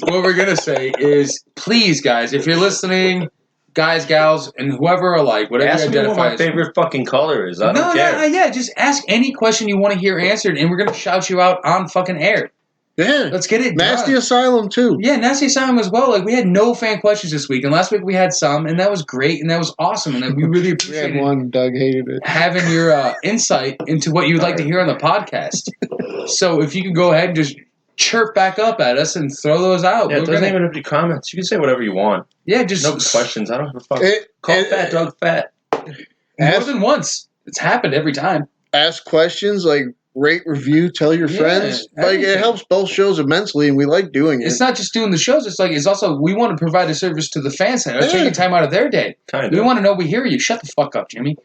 Speaker 1: What we're going to say is, please, guys, if you're listening, guys, gals, and whoever alike, whatever
Speaker 2: ask
Speaker 1: you identify
Speaker 2: me what my favorite fucking color is. I don't care.
Speaker 1: Yeah, just ask any question you want to hear answered, and we're going to shout you out on fucking air.
Speaker 3: Yeah.
Speaker 1: Let's get it
Speaker 3: Nasty
Speaker 1: done.
Speaker 3: Asylum, too.
Speaker 1: Yeah, Nasty Asylum as well. Like, we had no fan questions this week, and last week we had some, and that was great, and that was awesome, and we really appreciated
Speaker 3: we had one. Doug hated it.
Speaker 1: Having your insight into what you'd like to hear on the podcast. So if you could go ahead and just chirp back up at us and throw those out.
Speaker 2: Yeah, it doesn't even have to be comments. You can say whatever you want.
Speaker 1: Yeah, just
Speaker 2: no questions. I don't give a fuck. Call Fat Doug fat.
Speaker 1: More than once. It's happened every time.
Speaker 3: ask questions, like rate, review, tell your friends. Like
Speaker 1: everything.
Speaker 3: it helps both shows immensely, and we like doing it.
Speaker 1: It's not just doing the shows. It's also we want to provide a service to the fans. They're taking time out of their day. We want to know we hear you. Shut the fuck up, Jimmy.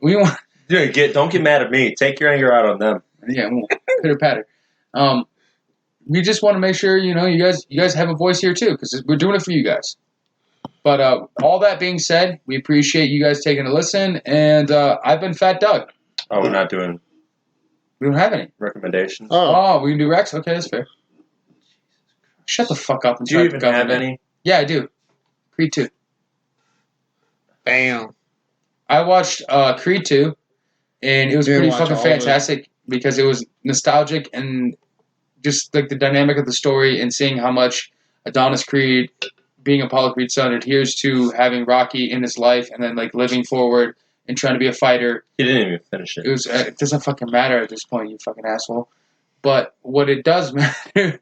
Speaker 1: We want.
Speaker 2: Dude, don't get mad at me. Take your anger out on them.
Speaker 1: Yeah, pitter patter. We just want to make sure you guys have a voice here too, because we're doing it for you guys. But all that being said, we appreciate you guys taking a listen, and I've been Fat Doug.
Speaker 2: Oh, we're not doing.
Speaker 1: We don't have any
Speaker 2: Recommendations.
Speaker 1: Oh, we can do Rex. Okay, that's fair. Shut the fuck up and
Speaker 2: do you even have any?
Speaker 1: Yeah, I do. Creed 2.
Speaker 3: Bam.
Speaker 1: I watched Creed 2, and it was pretty fucking fantastic because it was nostalgic and just like the dynamic of the story and seeing how much Adonis Creed, being Apollo Creed's son, adheres to having Rocky in his life and then like living forward and trying to be a fighter.
Speaker 2: He didn't even finish it.
Speaker 1: It doesn't fucking matter at this point, you fucking asshole. But what it does matter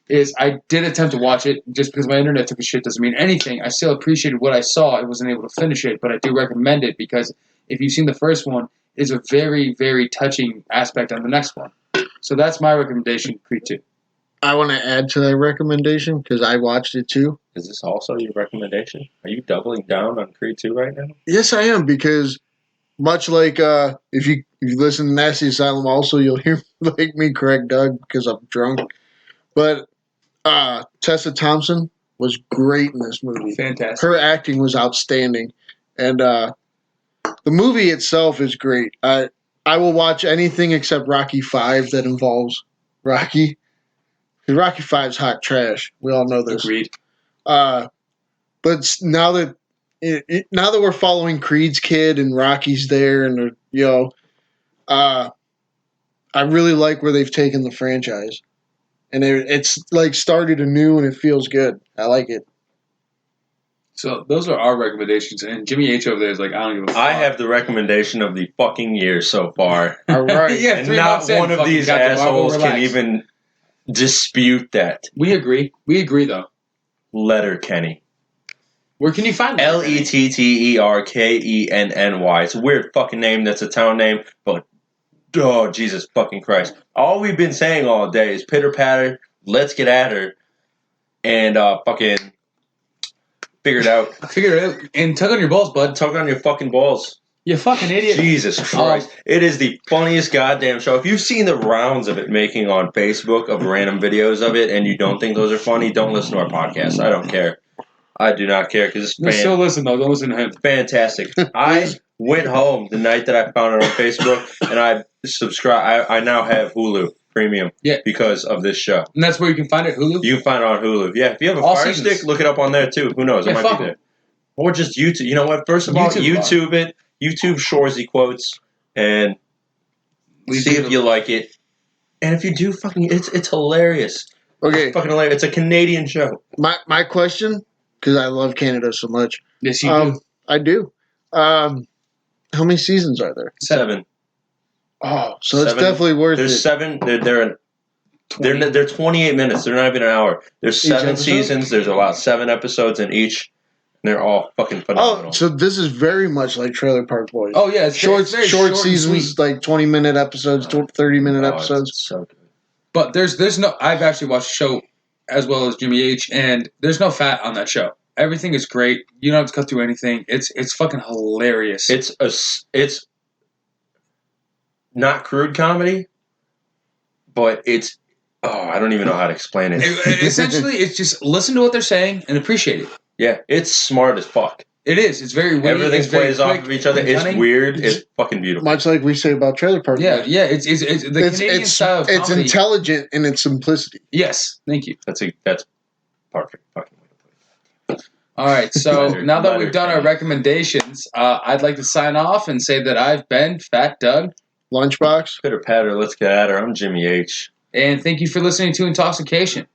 Speaker 1: is I did attempt to watch it. Just because my internet took a shit doesn't mean anything. I still appreciated what I saw. I wasn't able to finish it, but I do recommend it because if you've seen the first one, it's a very, very touching aspect on the next one. So that's my recommendation, Creed 2.
Speaker 3: I want to add to that recommendation because I watched it too.
Speaker 2: Is this also your recommendation? Are you doubling down on Creed 2 right now?
Speaker 3: Yes, I am, because much like if you listen to Nasty Asylum, also you'll hear like me correct Doug because I'm drunk. But Tessa Thompson was great in this movie.
Speaker 1: Fantastic.
Speaker 3: Her acting was outstanding, and the movie itself is great. I will watch anything except Rocky V that involves Rocky. Because Rocky V's hot trash. We all know this.
Speaker 1: Agreed.
Speaker 3: But now that we're following Creed's kid and Rocky's there, and I really like where they've taken the franchise, and it's like started anew, and it feels good. I like it.
Speaker 1: So those are our recommendations, and Jimmy H over there is like, I don't give a fuck.
Speaker 2: I have the recommendation of the fucking year so far.
Speaker 3: All right.
Speaker 1: Yeah,
Speaker 2: and not one of these assholes can even dispute that.
Speaker 1: We agree. We agree, though.
Speaker 2: Letterkenny.
Speaker 1: Where can you find it?
Speaker 2: Letterkenny. It's a weird fucking name. That's a town name, but oh, Jesus fucking Christ. All we've been saying all day is pitter patter, let's get at her, and fucking figure it out.
Speaker 1: Figure it out. And tug on your balls, bud.
Speaker 2: Tug on your fucking balls.
Speaker 1: You fucking idiot.
Speaker 2: Jesus Christ. It is the funniest goddamn show. If you've seen the rounds of it making on Facebook of random videos of it and you don't think those are funny, don't listen to our podcast. I don't care. I do not care because it's
Speaker 1: still listen, though. Don't listen to him.
Speaker 2: Fantastic. I went home the night that I found it on Facebook and I subscribed. I now have Hulu Premium because of this show.
Speaker 1: And that's where you can find it, Hulu?
Speaker 2: You can find it on Hulu. Yeah, if you have a Fire Stick, look it up on there too. Who knows? It might be there. Or just YouTube. You know what? First of all, YouTube it. YouTube Shoresy quotes and see if you like it. And if you do, fucking, it's hilarious.
Speaker 3: Okay,
Speaker 2: it's fucking hilarious. It's a Canadian show.
Speaker 3: My question, because I love Canada so much.
Speaker 1: Yes, you do.
Speaker 3: I do. How many seasons are there?
Speaker 2: 7.
Speaker 3: Oh, so it's definitely worth it.
Speaker 2: There's 7. They're 28 minutes. They're not even an hour. There's 7 seasons. There's about 7 episodes in each. They're all fucking phenomenal.
Speaker 3: Oh, so this is very much like Trailer Park Boys.
Speaker 1: Oh, yeah. It's
Speaker 3: short seasons, like 20-minute episodes, 30-minute episodes.
Speaker 2: It's so good.
Speaker 1: But there's no... I've actually watched the show as well as Jimmy H, and there's no fat on that show. Everything is great. You don't have to cut through anything. It's fucking hilarious.
Speaker 2: It's not crude comedy, but it's... Oh, I don't even know how to explain it.
Speaker 1: Essentially, it's just listen to what they're saying and appreciate it.
Speaker 2: Yeah, it's smart as fuck.
Speaker 1: It is. It's very weird.
Speaker 2: Everything plays off of each other. It's weird. It's fucking beautiful.
Speaker 3: Much like we say about Trailer Park.
Speaker 1: Yeah, yeah. It's the Canadian style of comedy.
Speaker 3: It's intelligent in its simplicity.
Speaker 1: Yes, thank you.
Speaker 2: That's perfect. Fucking way to put it.
Speaker 1: All right, so now that we've done our recommendations, I'd like to sign off and say that I've been Fat Doug.
Speaker 3: Lunchbox.
Speaker 2: Pitter patter, let's get at her. I'm Jimmy H.
Speaker 1: And thank you for listening to Intalksication.